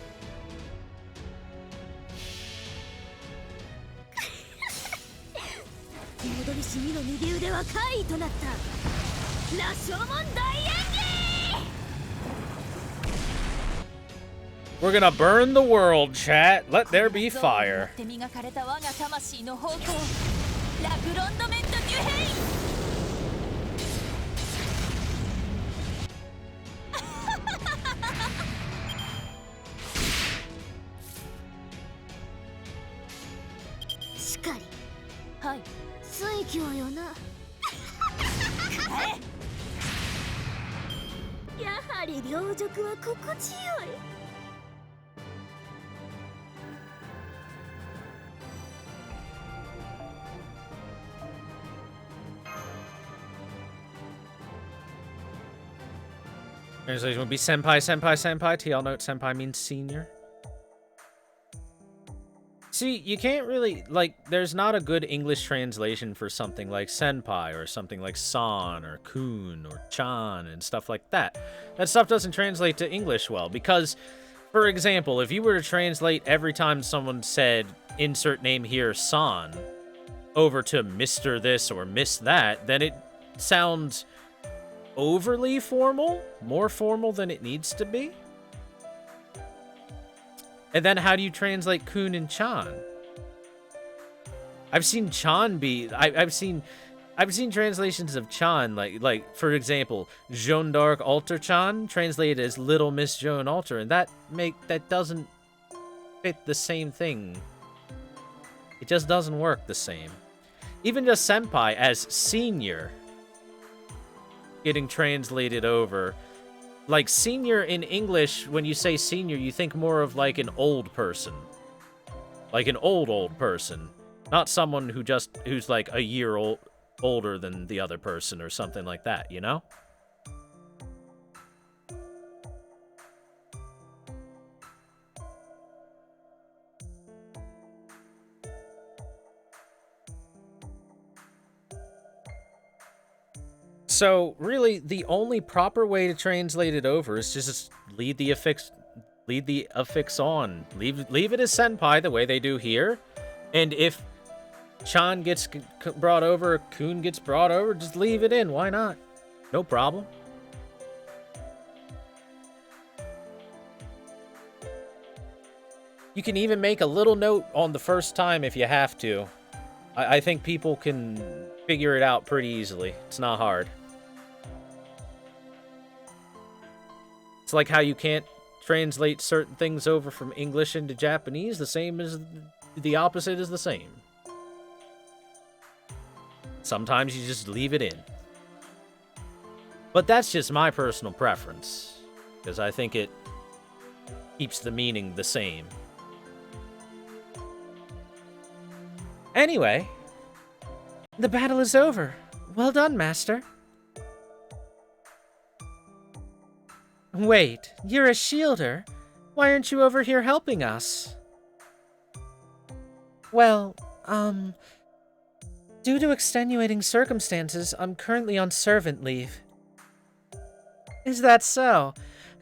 戻りし2の右腕は怪異となった羅生門大演技 We're gonna burn the world, chat. Let there be fire. 手磨かれた我が魂の方向ラグロンドメント・デュヘインしかりはい水郷よなやはり両辱は心地よい Translation would be senpai, senpai, senpai. TL note, senpai means senior. See, you can't really, like, there's not a good English translation for something like senpai or something like san or kun or chan and stuff like that. That stuff doesn't translate to English well because, for example, if you were to translate every time someone said, insert name here, san, over to Mr. this or Miss that, then it sounds overly formal, more formal than it needs to be. And then how do you translate kun and chan? I've seen chan be I've seen translations of chan like for example, Jeanne d'Arc Alter Chan translated as Little Miss Joan Alter, and that doesn't fit the same thing. It just doesn't work the same. Even just senpai as senior getting translated over. Like, senior in English, when you say senior, you think more of, like, an old person. Like, an old person. Not someone who's, like, a year older than the other person or something like that, you know? So, really, the only proper way to translate it over is just leave the affix on. Leave it as senpai the way they do here. And if chan gets brought over, kun gets brought over, just leave it in. Why not? No problem. You can even make a little note on the first time if you have to. I think people can figure it out pretty easily. It's not hard. It's like how you can't translate certain things over from English into Japanese. The opposite is the same. Sometimes you just leave it in. But that's just my personal preference, because I think it keeps the meaning the same. Anyway, the battle is over. Well done, Master. Wait, you're a shielder? Why aren't you over here helping us? Well, due to extenuating circumstances, I'm currently on servant leave. Is that so?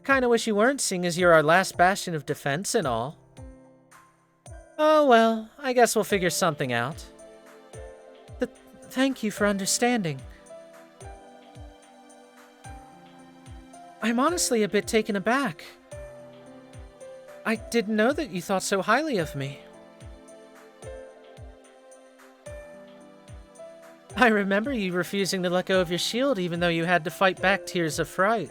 Kinda wish you weren't, seeing as you're our last bastion of defense and all. Oh well, I guess we'll figure something out. Thank you for understanding. I'm honestly a bit taken aback. I didn't know that you thought so highly of me. I remember you refusing to let go of your shield even though you had to fight back tears of fright.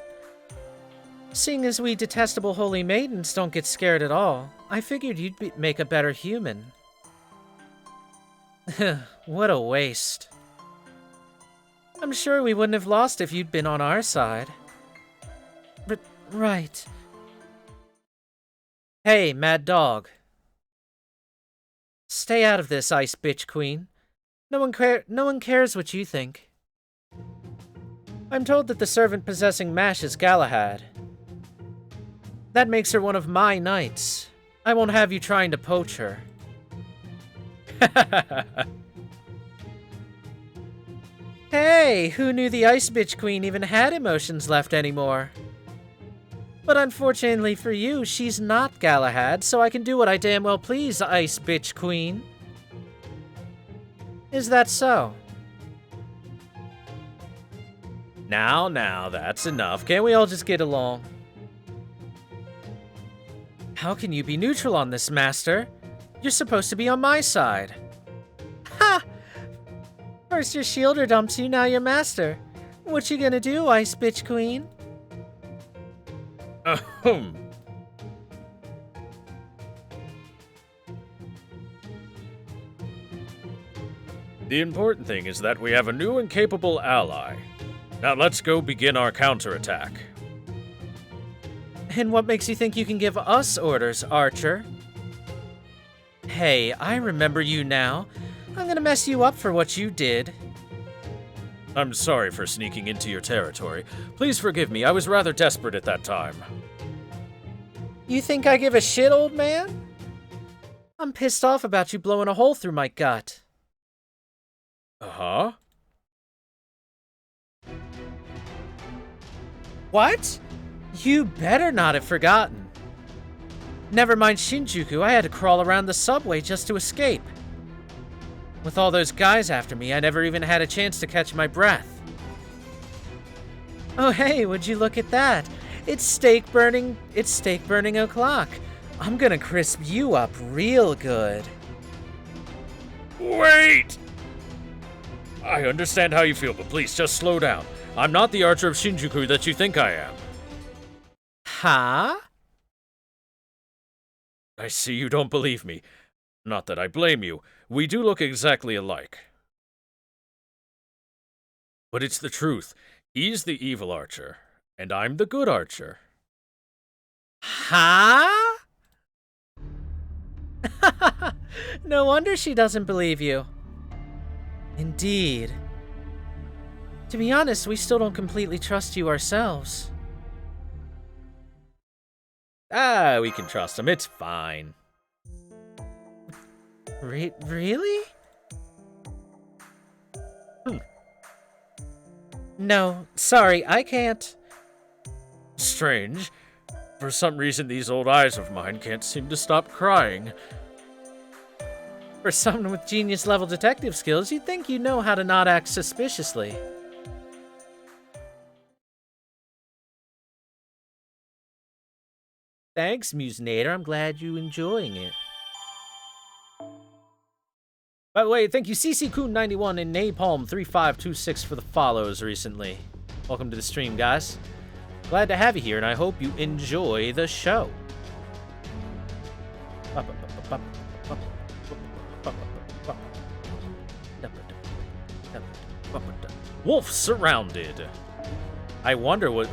Seeing as we detestable holy maidens don't get scared at all, I figured you'd make a better human. What a waste. I'm sure we wouldn't have lost if you'd been on our side. But, right. Hey, Mad Dog. Stay out of this, Ice Bitch Queen. No one cares what you think. I'm told that the servant possessing Mash is Galahad. That makes her one of my knights. I won't have you trying to poach her. Hey, who knew the Ice Bitch Queen even had emotions left anymore? But unfortunately for you, she's not Galahad, so I can do what I damn well please, Ice Bitch Queen. Is that so? Now, that's enough. Can't we all just get along? How can you be neutral on this, Master? You're supposed to be on my side. Ha! First your shielder dumps you, now you're Master. What you gonna do, Ice Bitch Queen? Ahem. The important thing is that we have a new and capable ally. Now let's go begin our counterattack. And what makes you think you can give us orders, Archer? Hey, I remember you now. I'm gonna mess you up for what you did. I'm sorry for sneaking into your territory. Please forgive me, I was rather desperate at that time. You think I give a shit, old man? I'm pissed off about you blowing a hole through my gut. Uh-huh? What? You better not have forgotten. Never mind Shinjuku, I had to crawl around the subway just to escape. With all those guys after me, I never even had a chance to catch my breath. Oh hey, would you look at that? It's steak burning o'clock. I'm gonna crisp you up real good. Wait! I understand how you feel, but please just slow down. I'm not the Archer of Shinjuku that you think I am. Huh? I see you don't believe me. Not that I blame you. We do look exactly alike. But it's the truth. He's the evil archer, and I'm the good archer. Huh? No wonder she doesn't believe you. Indeed. To be honest, we still don't completely trust you ourselves. Ah, we can trust him. It's fine. Really? No, sorry, I can't. Strange. For some reason, these old eyes of mine can't seem to stop crying. For someone with genius-level detective skills, you'd think you know how to not act suspiciously. Thanks, Musinator. I'm glad you're enjoying it. By the way, thank you CCCoon91 and Napalm3526 for the follows recently. Welcome to the stream, guys. Glad to have you here, and I hope you enjoy the show. Wolf surrounded. I wonder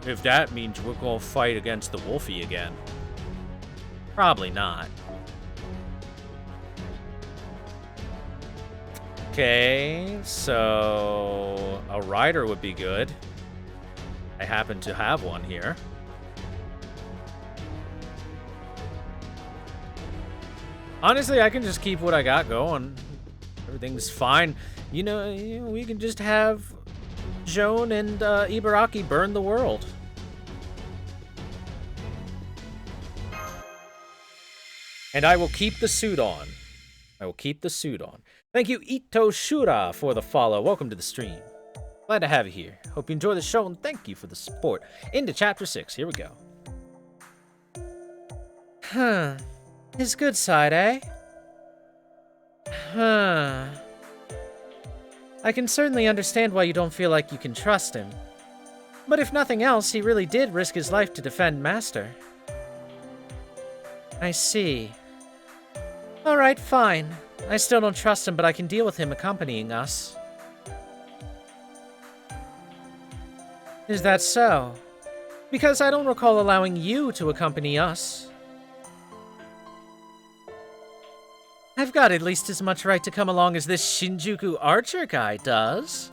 if that means we're gonna fight against the Wolfie again. Probably not. Okay, so a rider would be good. I happen to have one here. Honestly, I can just keep what I got going. Everything's fine. You know, we can just have Joan and Ibaraki burn the world. And I will keep the suit on. I will keep the suit on. Thank you, Ito Shura, for the follow. Welcome to the stream. Glad to have you here. Hope you enjoy the show, and thank you for the support. Into Chapter 6. Here we go. Huh. His good side, eh? Huh. I can certainly understand why you don't feel like you can trust him. But if nothing else, he really did risk his life to defend Master. I see. Alright, fine. I still don't trust him, but I can deal with him accompanying us. Is that so? Because I don't recall allowing you to accompany us. I've got at least as much right to come along as this Shinjuku archer guy does.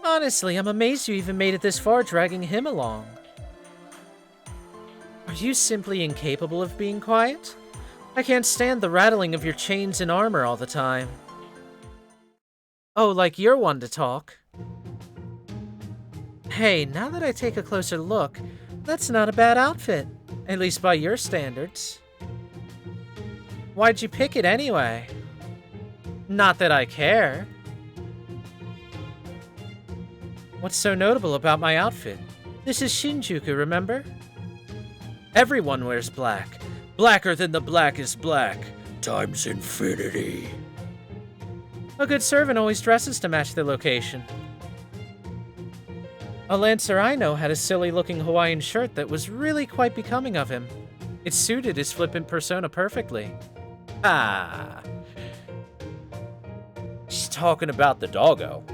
Honestly, I'm amazed you even made it this far dragging him along. you simply incapable of being quiet? I can't stand the rattling of your chains and armor all the time. Oh, like you're one to talk. Hey, now that I take a closer look, that's not a bad outfit. At least by your standards. Why'd you pick it anyway? Not that I care. What's so notable about my outfit? This is Shinjuku, remember? Everyone wears black. Blacker than the blackest black. Times infinity. A good servant always dresses to match their location. A lancer I know had a silly-looking Hawaiian shirt that was really quite becoming of him. It suited his flippant persona perfectly. Ah. She's talking about the doggo.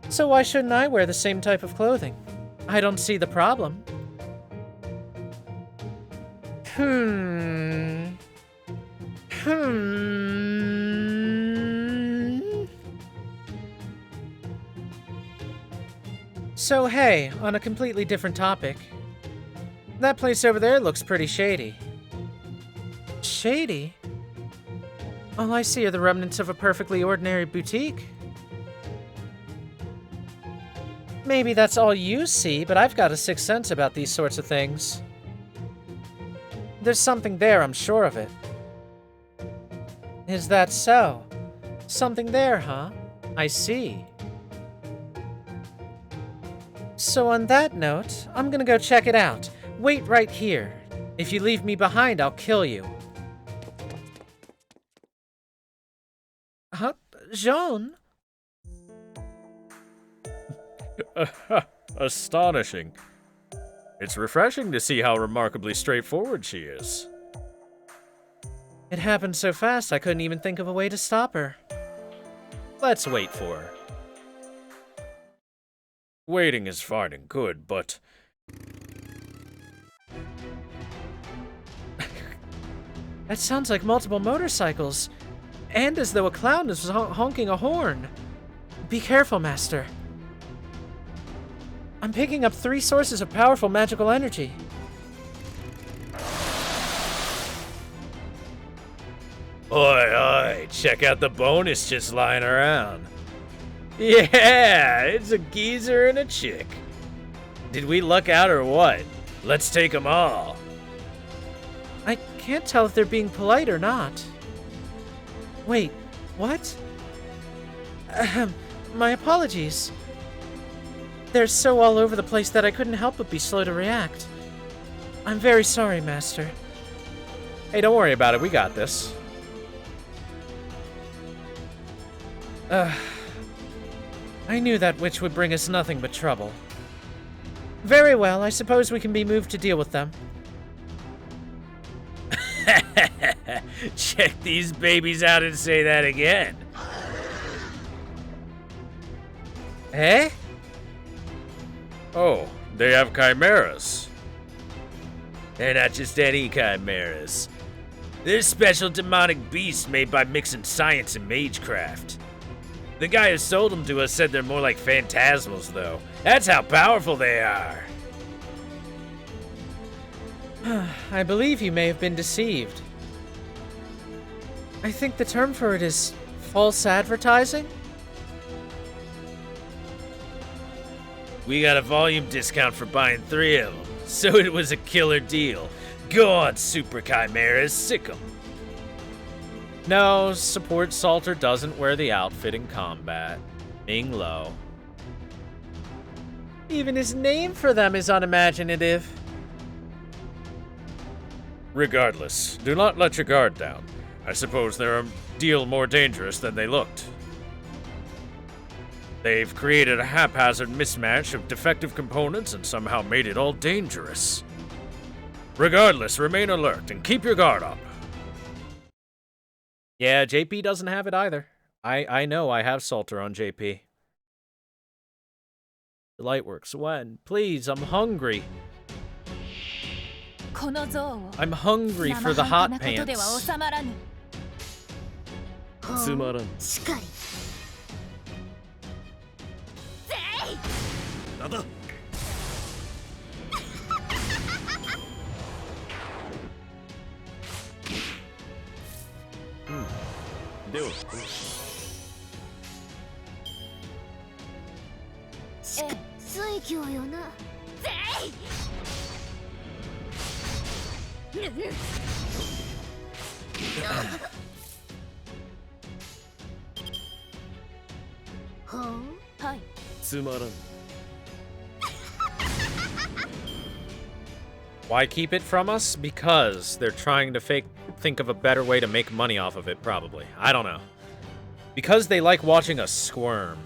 So why shouldn't I wear the same type of clothing? I don't see the problem. So hey, on a completely different topic. That place over there looks pretty shady. Shady? All I see are the remnants of a perfectly ordinary boutique. Maybe that's all you see, but I've got a sixth sense about these sorts of things. There's something there, I'm sure of it. Is that so? Something there, huh? I see. So on that note, I'm gonna go check it out. Wait right here. If you leave me behind, I'll kill you. Huh? Jean? Astonishing. It's refreshing to see how remarkably straightforward she is. It happened so fast I couldn't even think of a way to stop her. Let's wait for her. Waiting is fine and good, but... That sounds like multiple motorcycles. And as though a clown is honking a horn. Be careful, Master. I'm picking up 3 sources of powerful magical energy. Oi, oi, check out the bonus just lying around. Yeah, it's a geezer and a chick. Did we luck out or what? Let's take them all. I can't tell if they're being polite or not. Wait, what? My apologies. They're so all over the place that I couldn't help but be slow to react. I'm very sorry, Master. Hey, don't worry about it, we got this. I knew that witch would bring us nothing but trouble. Very well, I suppose we can be moved to deal with them. Check these babies out and say that again. Eh? Oh, they have chimeras. They're not just any chimeras. They're special demonic beasts made by mixing science and magecraft. The guy who sold them to us said they're more like phantasmals, though. That's how powerful they are. I believe you may have been deceived. I think the term for it is false advertising? We got a volume discount for buying 3 of them, so it was a killer deal. Go on, Super Chimeras, sick 'em. No, Support Salter doesn't wear the outfit in combat. Being low. Even his name for them is unimaginative. Regardless, do not let your guard down. I suppose they're a deal more dangerous than they looked. They've created a haphazard mismatch of defective components and somehow made it all dangerous. Regardless, remain alert and keep your guard up. Yeah, JP doesn't have it either. I know I have Salter on JP. The Lightworks, when? Please, I'm hungry. I'm hungry for the hot pants. つまらん。しかりなんだ。腕を通し水教よな。ぜい。はあ、はい。つまらん。 Why keep it from us? Because they're trying to think of a better way to make money off of it, probably. I don't know. Because they like watching us squirm.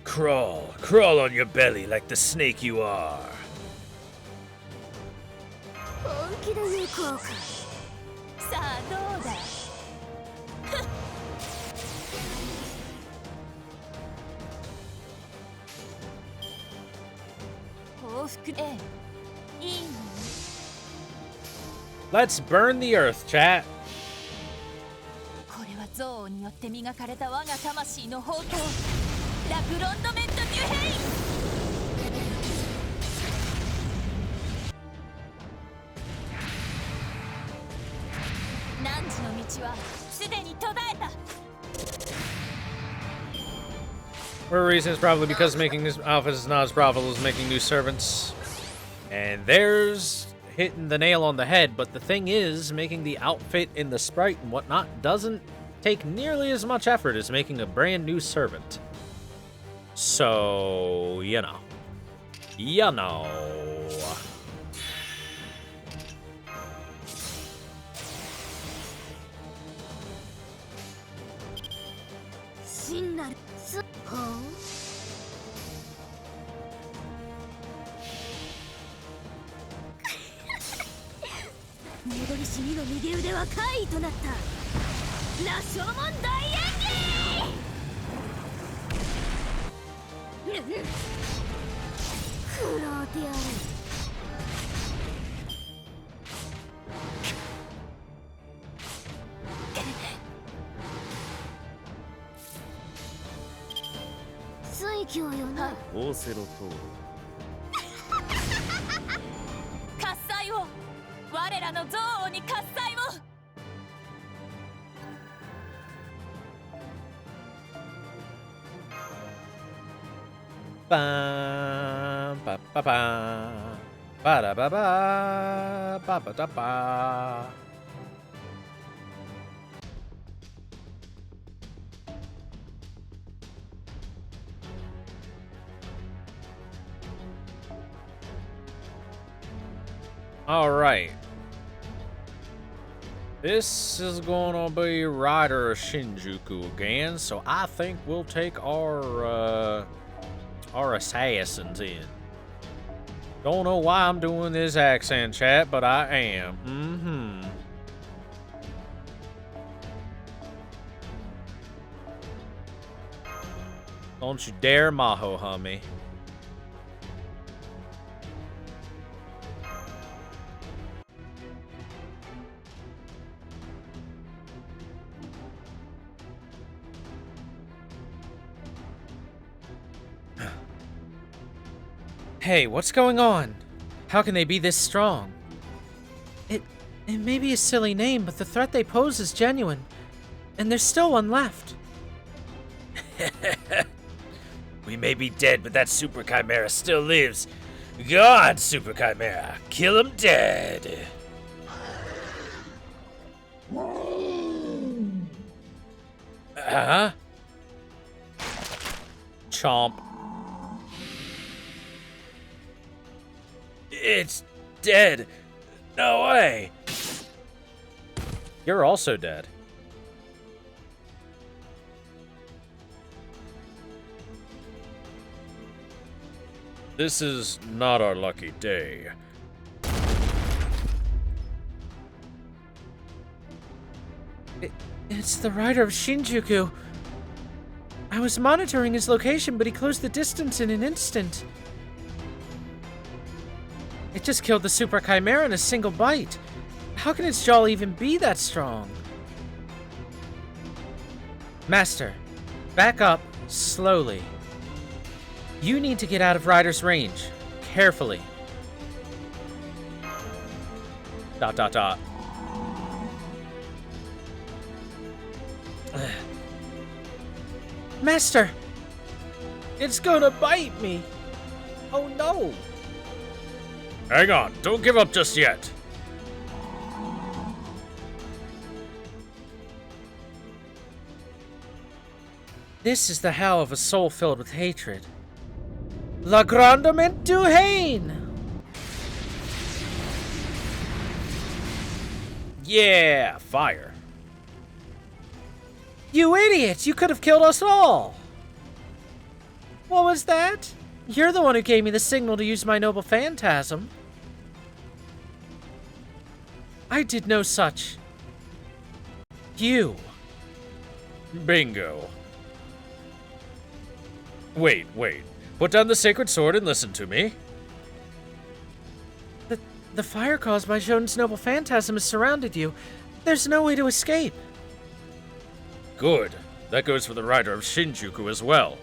Crawl on your belly like the snake you are. 本気で行こうか。さあどうだ。報復でいいの。 Let's burn the earth, chat. これは憎悪によって磨かれた我が魂の宝刀。ラグロンドメント・ニュヘイン。汝の道はすでに途絶えた。 For a reason, it's probably because making this outfit is not as profitable as making new servants. And there's hitting the nail on the head, but the thing is, making the outfit and the sprite and whatnot doesn't take nearly as much effort as making a brand new servant. So, you know. You know.オーセロト喝采を。我らの憎悪に喝采を。 Ba ba ba ba ba da ba ba ba ba da ba. All right. This is gonna be Rider of Shinjuku again, so I think we'll take our assassins in. Don't know why I'm doing this accent, chat, but I am. Mm-hmm. Don't you dare maho hummy. Hey, what's going on? How can they be this strong? It may be a silly name, but the threat they pose is genuine. And there's still one left. We may be dead, but that Super Chimera still lives. Go on, Super Chimera. Kill him dead. Chomp. It's dead. No way. You're also dead. This is not our lucky day. It's the rider of Shinjuku. I was monitoring his location, but he closed the distance in an instant. It just killed the Super Chimera in a single bite. How can its jaw even be that strong? Master, back up slowly. You need to get out of Ryder's range. Carefully. ... Master! It's gonna bite me! Oh no! Hang on, don't give up just yet. This is the howl of a soul filled with hatred. L'agrandement du haine! Yeah, fire. You idiot! You could have killed us all! What was that? You're the one who gave me the signal to use my noble phantasm. I did no such. You. Bingo. Wait. Put down the sacred sword and listen to me. The fire caused by Jotun's noble phantasm has surrounded you. There's no way to escape. Good. That goes for the rider of Shinjuku as well.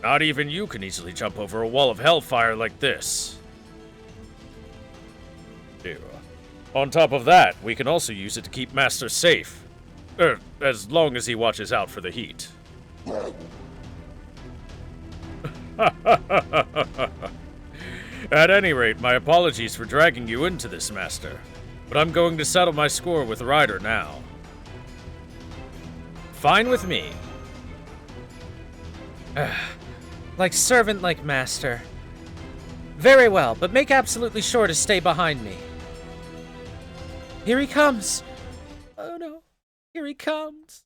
Not even you can easily jump over a wall of hellfire like this. Ew. On top of that, we can also use it to keep Master safe. As long as he watches out for the heat. At any rate, my apologies for dragging you into this, Master. But I'm going to settle my score with Ryder now. Fine with me. Like servant, like master. Very well, but make absolutely sure to stay behind me. Here he comes. Oh no, here he comes.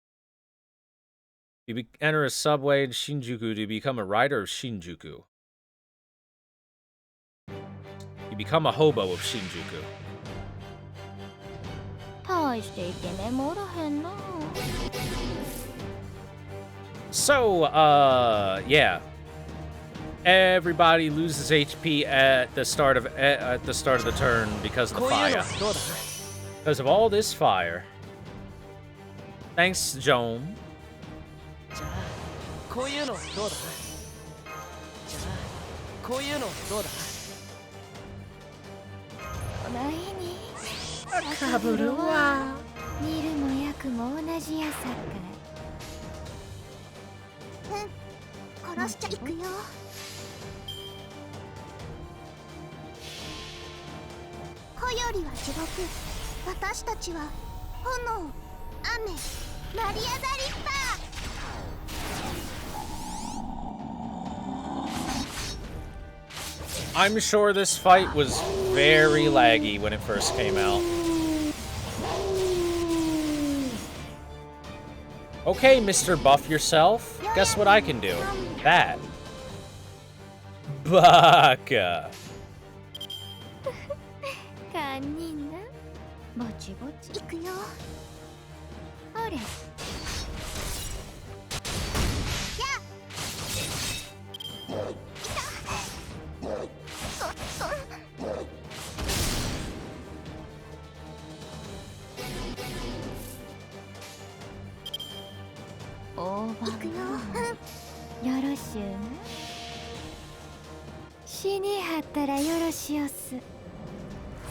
You enter a subway in Shinjuku to become a rider of Shinjuku. You become a hobo of Shinjuku. 大してイケメンもおらへんな。 So, yeah. Everybody loses HP at the start of the turn because of the fire. Because of all this fire. Thanks, Joan. じゃあこういうのどうだ。じゃあこういうのどうだ。ないに。かぶるわ。見るも焼くも同じやさか。殺しちゃいくよ。火よりは地獄。私たちは炎、雨、マリアザリッパー。 I'm sure this fight was very laggy when it first came out. Okay, Mr. Buff yourself. Guess what I can do? That. Baka. 堪忍な。ぼちぼち。いくよ。ほれ。や。大番よろしゅうな。死にはったらよろしおす。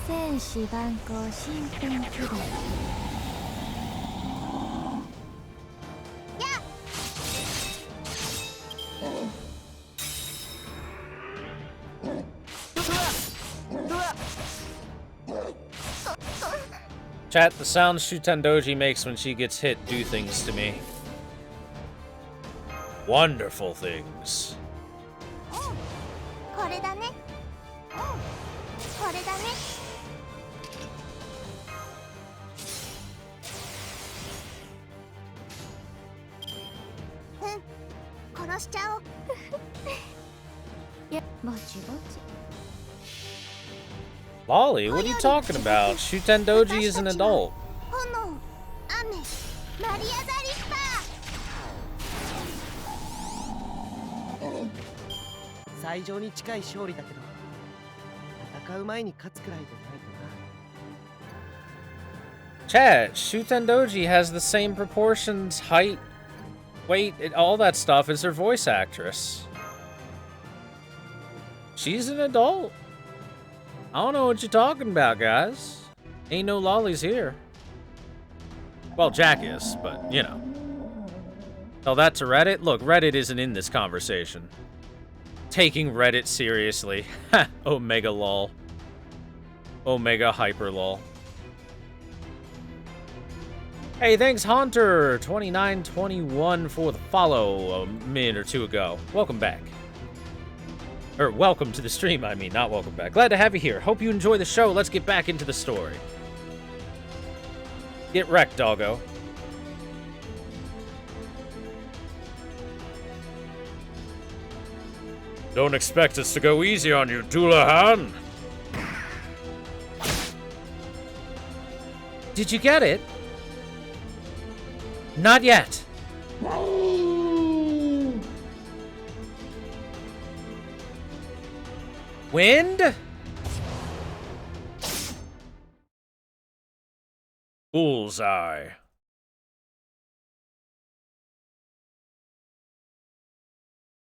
戦士万行新編くらい。や。Chat, the sounds Shutendoji makes when she gets hit do things to me. Wonderful things. これだね。これだね。殺しちゃおう。いや、ぼちぼち。 Lolly, what are you talking about? Shutendoji is an adult. 炎、雨、マリアザリッパー。最上に近い勝利だけど、戦う前に勝つくらいでないとな。 Chat, Shutendoji has the same proportions, height, Wait, all that stuff is her voice actress. She's an adult. I don't know what you're talking about, guys. Ain't no lollies here. Well, Jack is, but, you know. Tell that to Reddit? Look, Reddit isn't in this conversation. Taking Reddit seriously. Ha! Omega lol. Omega hyper lol. Hey, thanks Haunter2921 for the follow a minute or two ago. Welcome back. Or welcome to the stream, I mean, not welcome back. Glad to have you here. Hope you enjoy the show. Let's get back into the story. Get wrecked, doggo. Don't expect us to go easy on you, Dullahan. Did you get it? Not yet. Wind? Bullseye.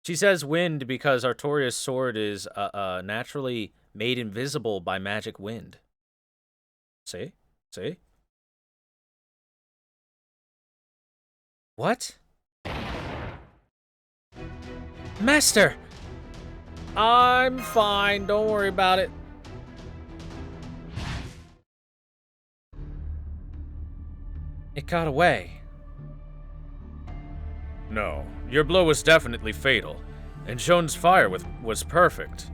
She says wind because Artoria's sword is naturally made invisible by magic wind. See? See? What? Master! I'm fine, don't worry about it. It got away. No, your blow was definitely fatal, and Shon's fire was perfect.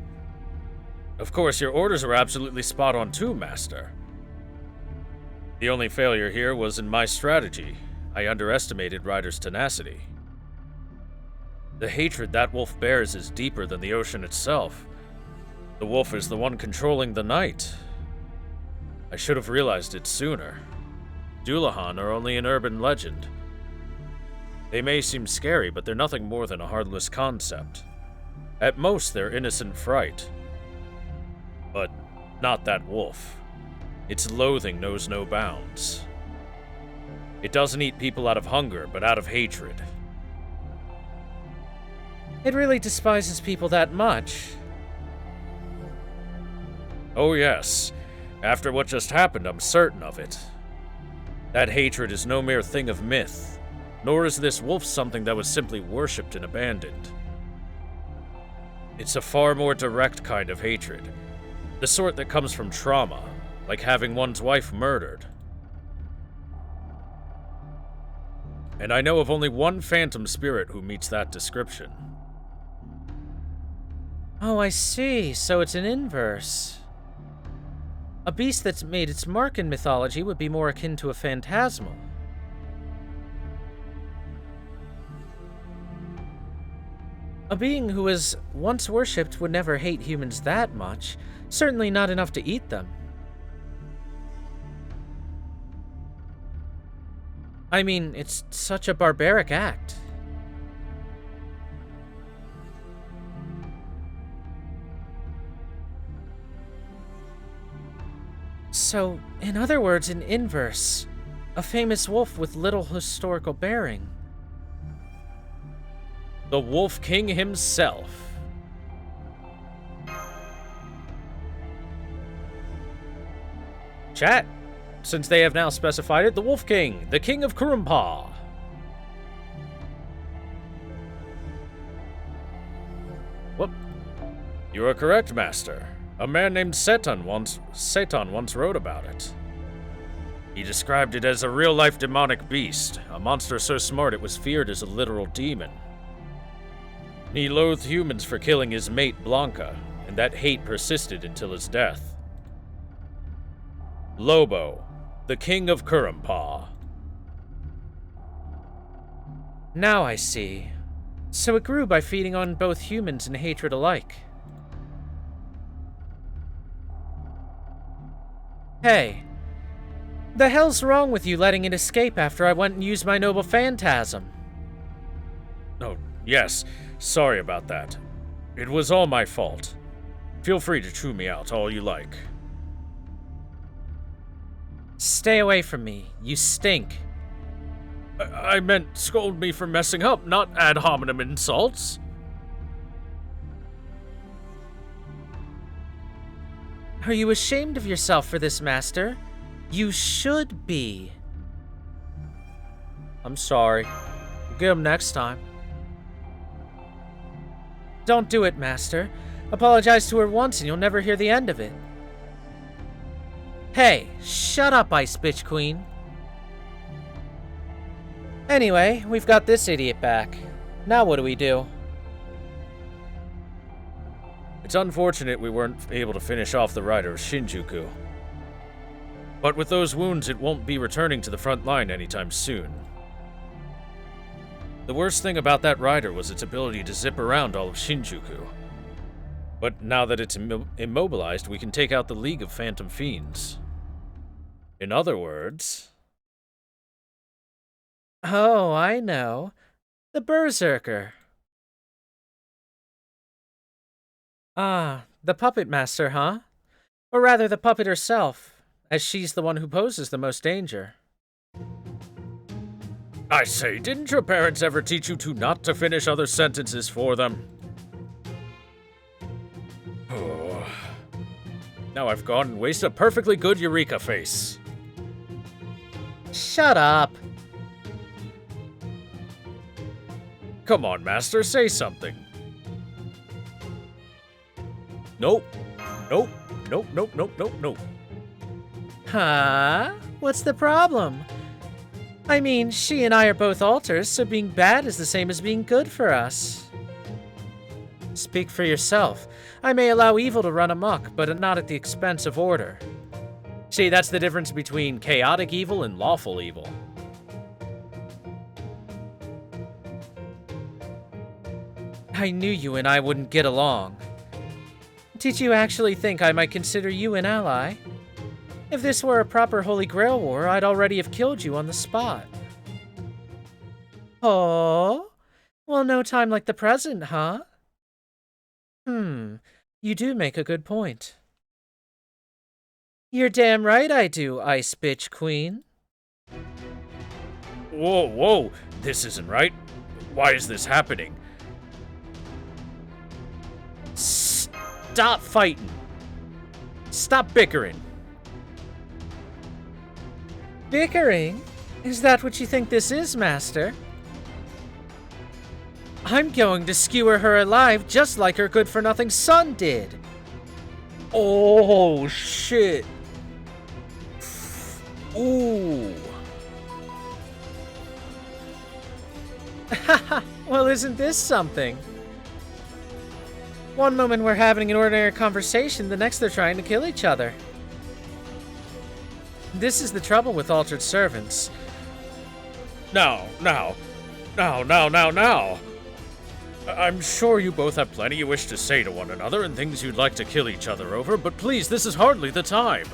Of course, your orders were absolutely spot on too, Master. The only failure here was in my strategy. I underestimated Ryder's tenacity. The hatred that wolf bears is deeper than the ocean itself. The wolf is the one controlling the night. I should have realized it sooner. Dullahan are only an urban legend. They may seem scary, but they're nothing more than a heartless concept. At most, they're innocent fright. But not that wolf. Its loathing knows no bounds. It doesn't eat people out of hunger, but out of hatred. It really despises people that much. Oh yes. After what just happened, I'm certain of it. That hatred is no mere thing of myth, nor is this wolf something that was simply worshipped and abandoned. It's a far more direct kind of hatred, the sort that comes from trauma, like having one's wife murdered. And I know of only one phantom spirit who meets that description. Oh, I see. So it's an inverse. A beast that's made its mark in mythology would be more akin to a phantasmal. A being who was once worshipped would never hate humans that much, certainly not enough to eat them. I mean, it's such a barbaric act. So, in other words, an inverse. A famous wolf with little historical bearing. The Wolf King himself. Chat, since they have now specified it, the Wolf King, the King of Kurumpa. What? You are correct, Master. A man named Seton once wrote about it. He described it as a real-life demonic beast, a monster so smart it was feared as a literal demon. He loathed humans for killing his mate Blanca, and that hate persisted until his death. Lobo, the King of Kurumpa. Now I see. So it grew by feeding on both humans and hatred alike. Hey, the hell's wrong with you letting it escape after I went and used my noble phantasm? Oh, yes. Sorry about that. It was all my fault. Feel free to chew me out all you like. Stay away from me. You stink. I meant scold me for messing up, not ad hominem insults. Are you ashamed of yourself for this, Master? You should be. I'm sorry. We'll get him next time. Don't do it, Master. Apologize to her once and you'll never hear the end of it. Hey, shut up, Ice Bitch Queen. Anyway, we've got this idiot back. Now what do we do? It's unfortunate we weren't able to finish off the rider of Shinjuku. But with those wounds, it won't be returning to the front line anytime soon. The worst thing about that rider was its ability to zip around all of Shinjuku. But now that it's immobilized, we can take out the League of Phantom Fiends. In other words... Oh, I know. The Berserker. Ah, the Puppet Master, huh? Or rather, the puppet herself, as she's the one who poses the most danger. I say, didn't your parents ever teach you not to finish other sentences for them? Oh. Now I've gone and wasted a perfectly good Eureka face. Shut up. Come on, Master, say something. Nope. Nope. Nope, nope, nope, nope, nope. Huh? What's the problem? I mean, she and I are both alters, so being bad is the same as being good for us. Speak for yourself. I may allow evil to run amok, but not at the expense of order. See, that's the difference between chaotic evil and lawful evil. I knew you and I wouldn't get along. Did you actually think I might consider you an ally? If this were a proper Holy Grail war, I'd already have killed you on the spot. Oh? Well, no time like the present, huh? You do make a good point. You're damn right I do, Ice Bitch Queen. Whoa, whoa, this isn't right. Why is this happening? Stop fighting. Stop bickering. Bickering? Is that what you think this is, Master? I'm going to skewer her alive just like her good-for-nothing son did. Oh, shit. Ooh. Haha, well, isn't this something? One moment we're having an ordinary conversation, the next they're trying to kill each other. This is the trouble with altered servants. Now. I'm sure you both have plenty you wish to say to one another and things you'd like to kill each other over, but please, this is hardly the time.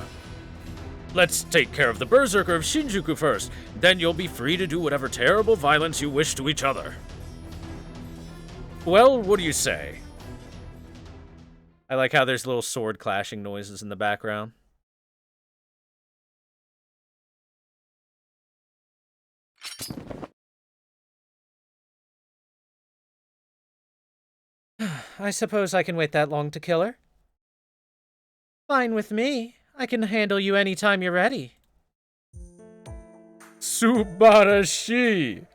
Let's take care of the Berserker of Shinjuku first, then you'll be free to do whatever terrible violence you wish to each other. Well, what do you say? I like how there's little sword clashing noises in the background. I suppose I can wait that long to kill her? Fine with me. I can handle you anytime you're ready. Subarashi!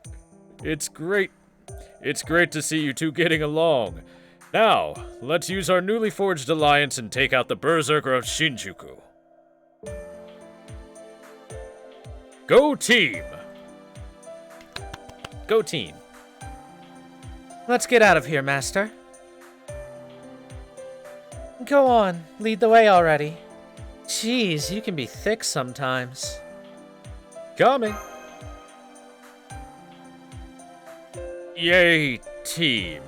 It's great to see you two getting along. Now, let's use our newly forged alliance and take out the Berserker of Shinjuku. Go team! Go team. Let's get out of here, Master. Go on, lead the way already. Jeez, you can be thick sometimes. Coming. Yay, team.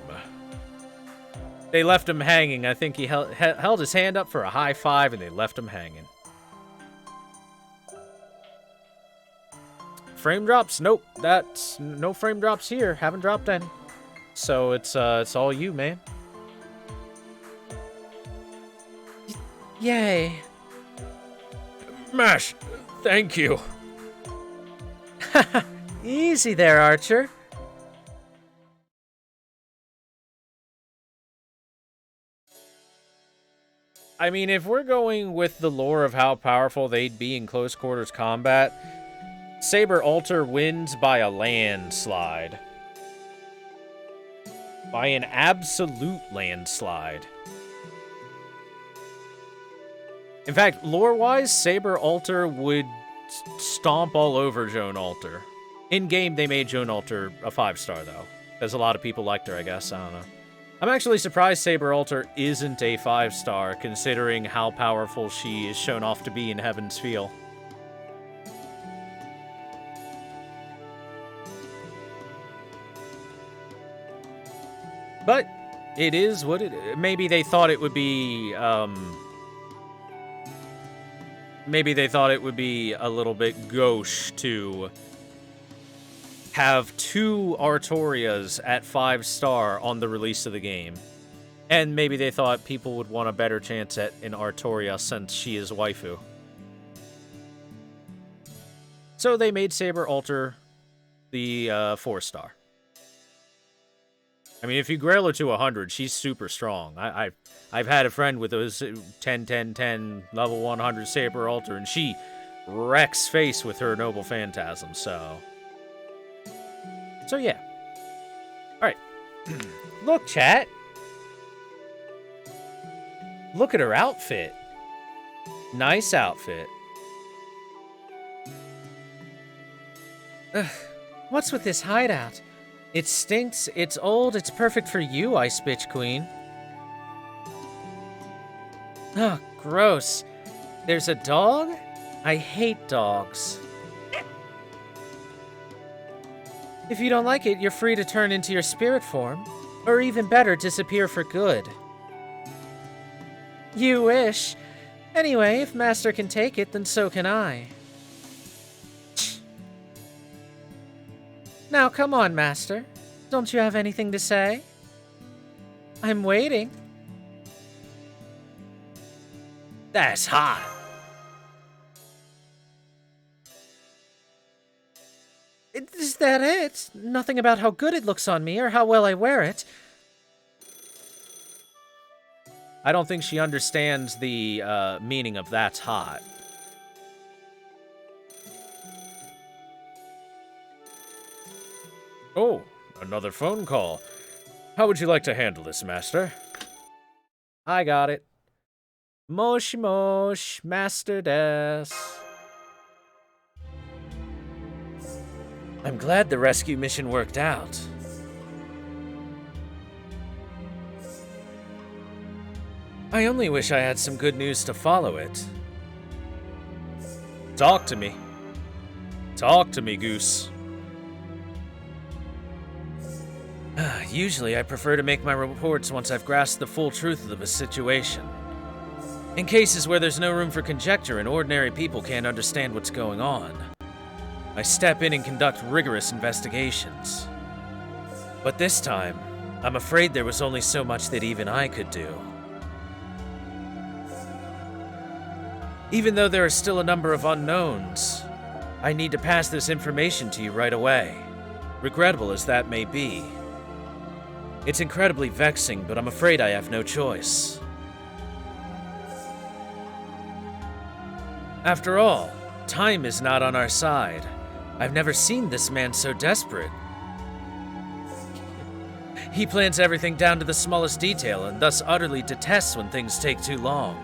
They left him hanging. I think he held his hand up for a high five and they left him hanging. Frame drops? Nope. That's no frame drops here. Haven't dropped any. So it's all you, man. Yay. Mash, thank you. Easy there, Archer. I mean, if we're going with the lore of how powerful they'd be in close quarters combat, Saber Alter wins by a landslide. By an absolute landslide. In fact, lore-wise, Saber Alter would stomp all over Joan Alter. In-game, they made Joan Alter a 5-star, though. Because a lot of people liked her, I guess. I don't know. I'm actually surprised Saber Alter isn't a 5-star, considering how powerful she is shown off to be in Heaven's Feel. But it is what it is. Maybe they thought it would be, maybe they thought it would be a little bit gauche to have 2 Artorias at 5-star on the release of the game. And maybe they thought people would want a better chance at an Artoria since she is waifu. So they made Saber Alter the 4-star. I mean, if you grail her to 100, she's super strong. I've had a friend with those 10, 10, 10, level 100 Saber Alter, and she wrecks face with her Noble Phantasm, so... So, yeah. Alright. Look, chat. Look at her outfit. Nice outfit. Ugh. What's with this hideout? It stinks, it's old, it's perfect for you, Ice Bitch Queen. Oh, gross. There's a dog? I hate dogs. If you don't like it, you're free to turn into your spirit form. Or even better, disappear for good. You wish. Anyway, if Master can take it, then so can I. Now, come on, Master. Don't you have anything to say? I'm waiting. That's hot. Is that it? Nothing about how good it looks on me or how well I wear it. I don't think she understands the meaning of that's hot. Oh, another phone call. How would you like to handle this, Master? I got it. Mosh mosh, Master Des. I'm glad the rescue mission worked out. I only wish I had some good news to follow it. Talk to me. Talk to me, Goose. Usually, I prefer to make my reports once I've grasped the full truth of a situation. In cases where there's no room for conjecture and ordinary people can't understand what's going on, I step in and conduct rigorous investigations. But this time, I'm afraid there was only so much that even I could do. Even though there are still a number of unknowns, I need to pass this information to you right away, regrettable as that may be. It's incredibly vexing, but I'm afraid I have no choice. After all, time is not on our side. I've never seen this man so desperate. He plans everything down to the smallest detail and thus utterly detests when things take too long.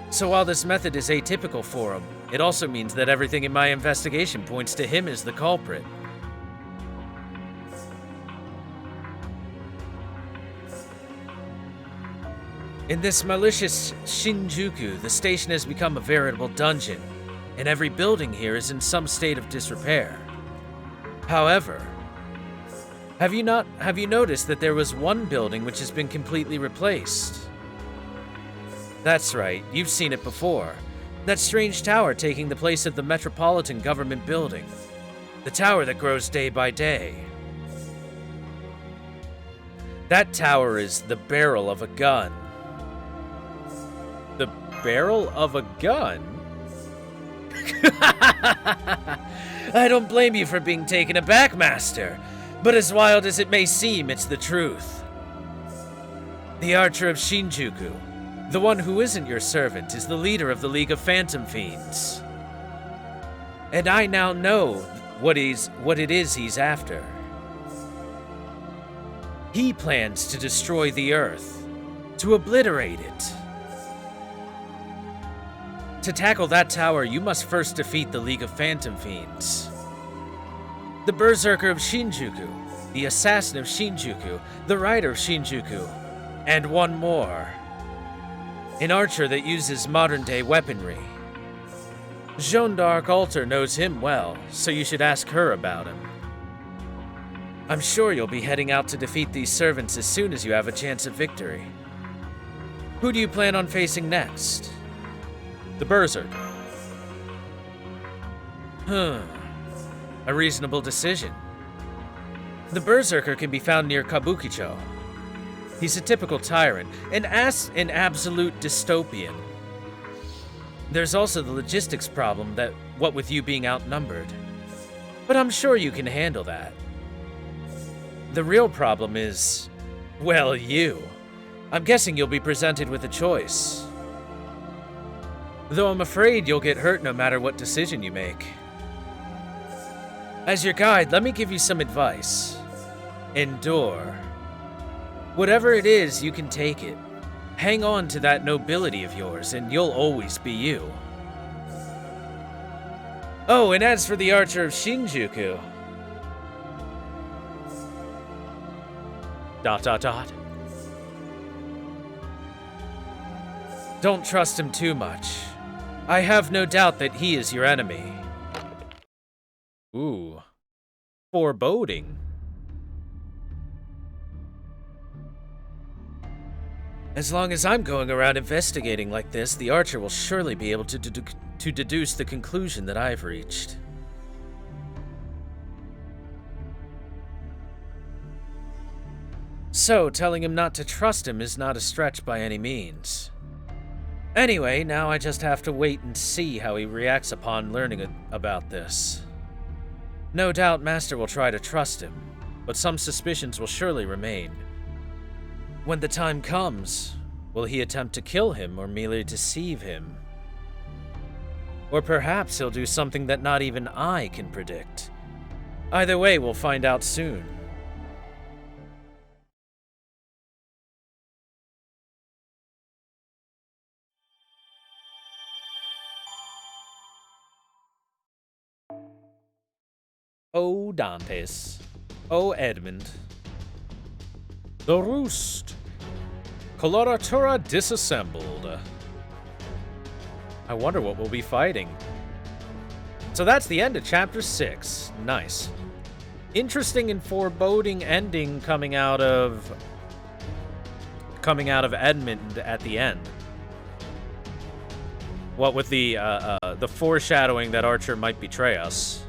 So while this method is atypical for him, it also means that everything in my investigation points to him as the culprit. In this malicious Shinjuku, the station has become a veritable dungeon, and every building here is in some state of disrepair. However, have you noticed that there was one building which has been completely replaced? That's right, you've seen it before. That strange tower taking the place of the Metropolitan Government Building. The tower that grows day by day. That tower is the barrel of a gun. The barrel of a gun? I don't blame you for being taken aback, Master. But as wild as it may seem, it's the truth. The Archer of Shinjuku, the one who isn't your servant, is the leader of the League of Phantom Fiends. And I now know what it is he's after. He plans to destroy the Earth, to obliterate it. To tackle that tower, you must first defeat the League of Phantom Fiends. The Berserker of Shinjuku, the Assassin of Shinjuku, the Rider of Shinjuku, and one more. An archer that uses modern-day weaponry. Jeanne d'Arc Alter knows him well, so you should ask her about him. I'm sure you'll be heading out to defeat these servants as soon as you have a chance of victory. Who do you plan on facing next? The Berserker. A reasonable decision. The Berserker can be found near Kabukicho. He's a typical tyrant, an absolute dystopian. There's also the logistics problem that, what with you being outnumbered. But I'm sure you can handle that. The real problem is, well, you. I'm guessing you'll be presented with a choice. Though I'm afraid you'll get hurt no matter what decision you make. As your guide, let me give you some advice. Endure. Whatever it is, you can take it. Hang on to that nobility of yours, and you'll always be you. Oh, and as for the Archer of Shinjuku... ... Don't trust him too much. I have no doubt that he is your enemy. Ooh. Foreboding. As long as I'm going around investigating like this, the Archer will surely be able to deduce the conclusion that I've reached. So, telling him not to trust him is not a stretch by any means. Anyway, now I just have to wait and see how he reacts upon learning about this. No doubt Master will try to trust him, but some suspicions will surely remain. When the time comes, will he attempt to kill him or merely deceive him? Or perhaps he'll do something that not even I can predict. Either way, we'll find out soon. Oh, Dantes. Oh, Edmund. The Roost. Coloratura disassembled. I wonder what we'll be fighting. So that's the end of Chapter 6. Nice. Interesting and foreboding ending coming out of Edmund at the end. What with the foreshadowing that Archer might betray us.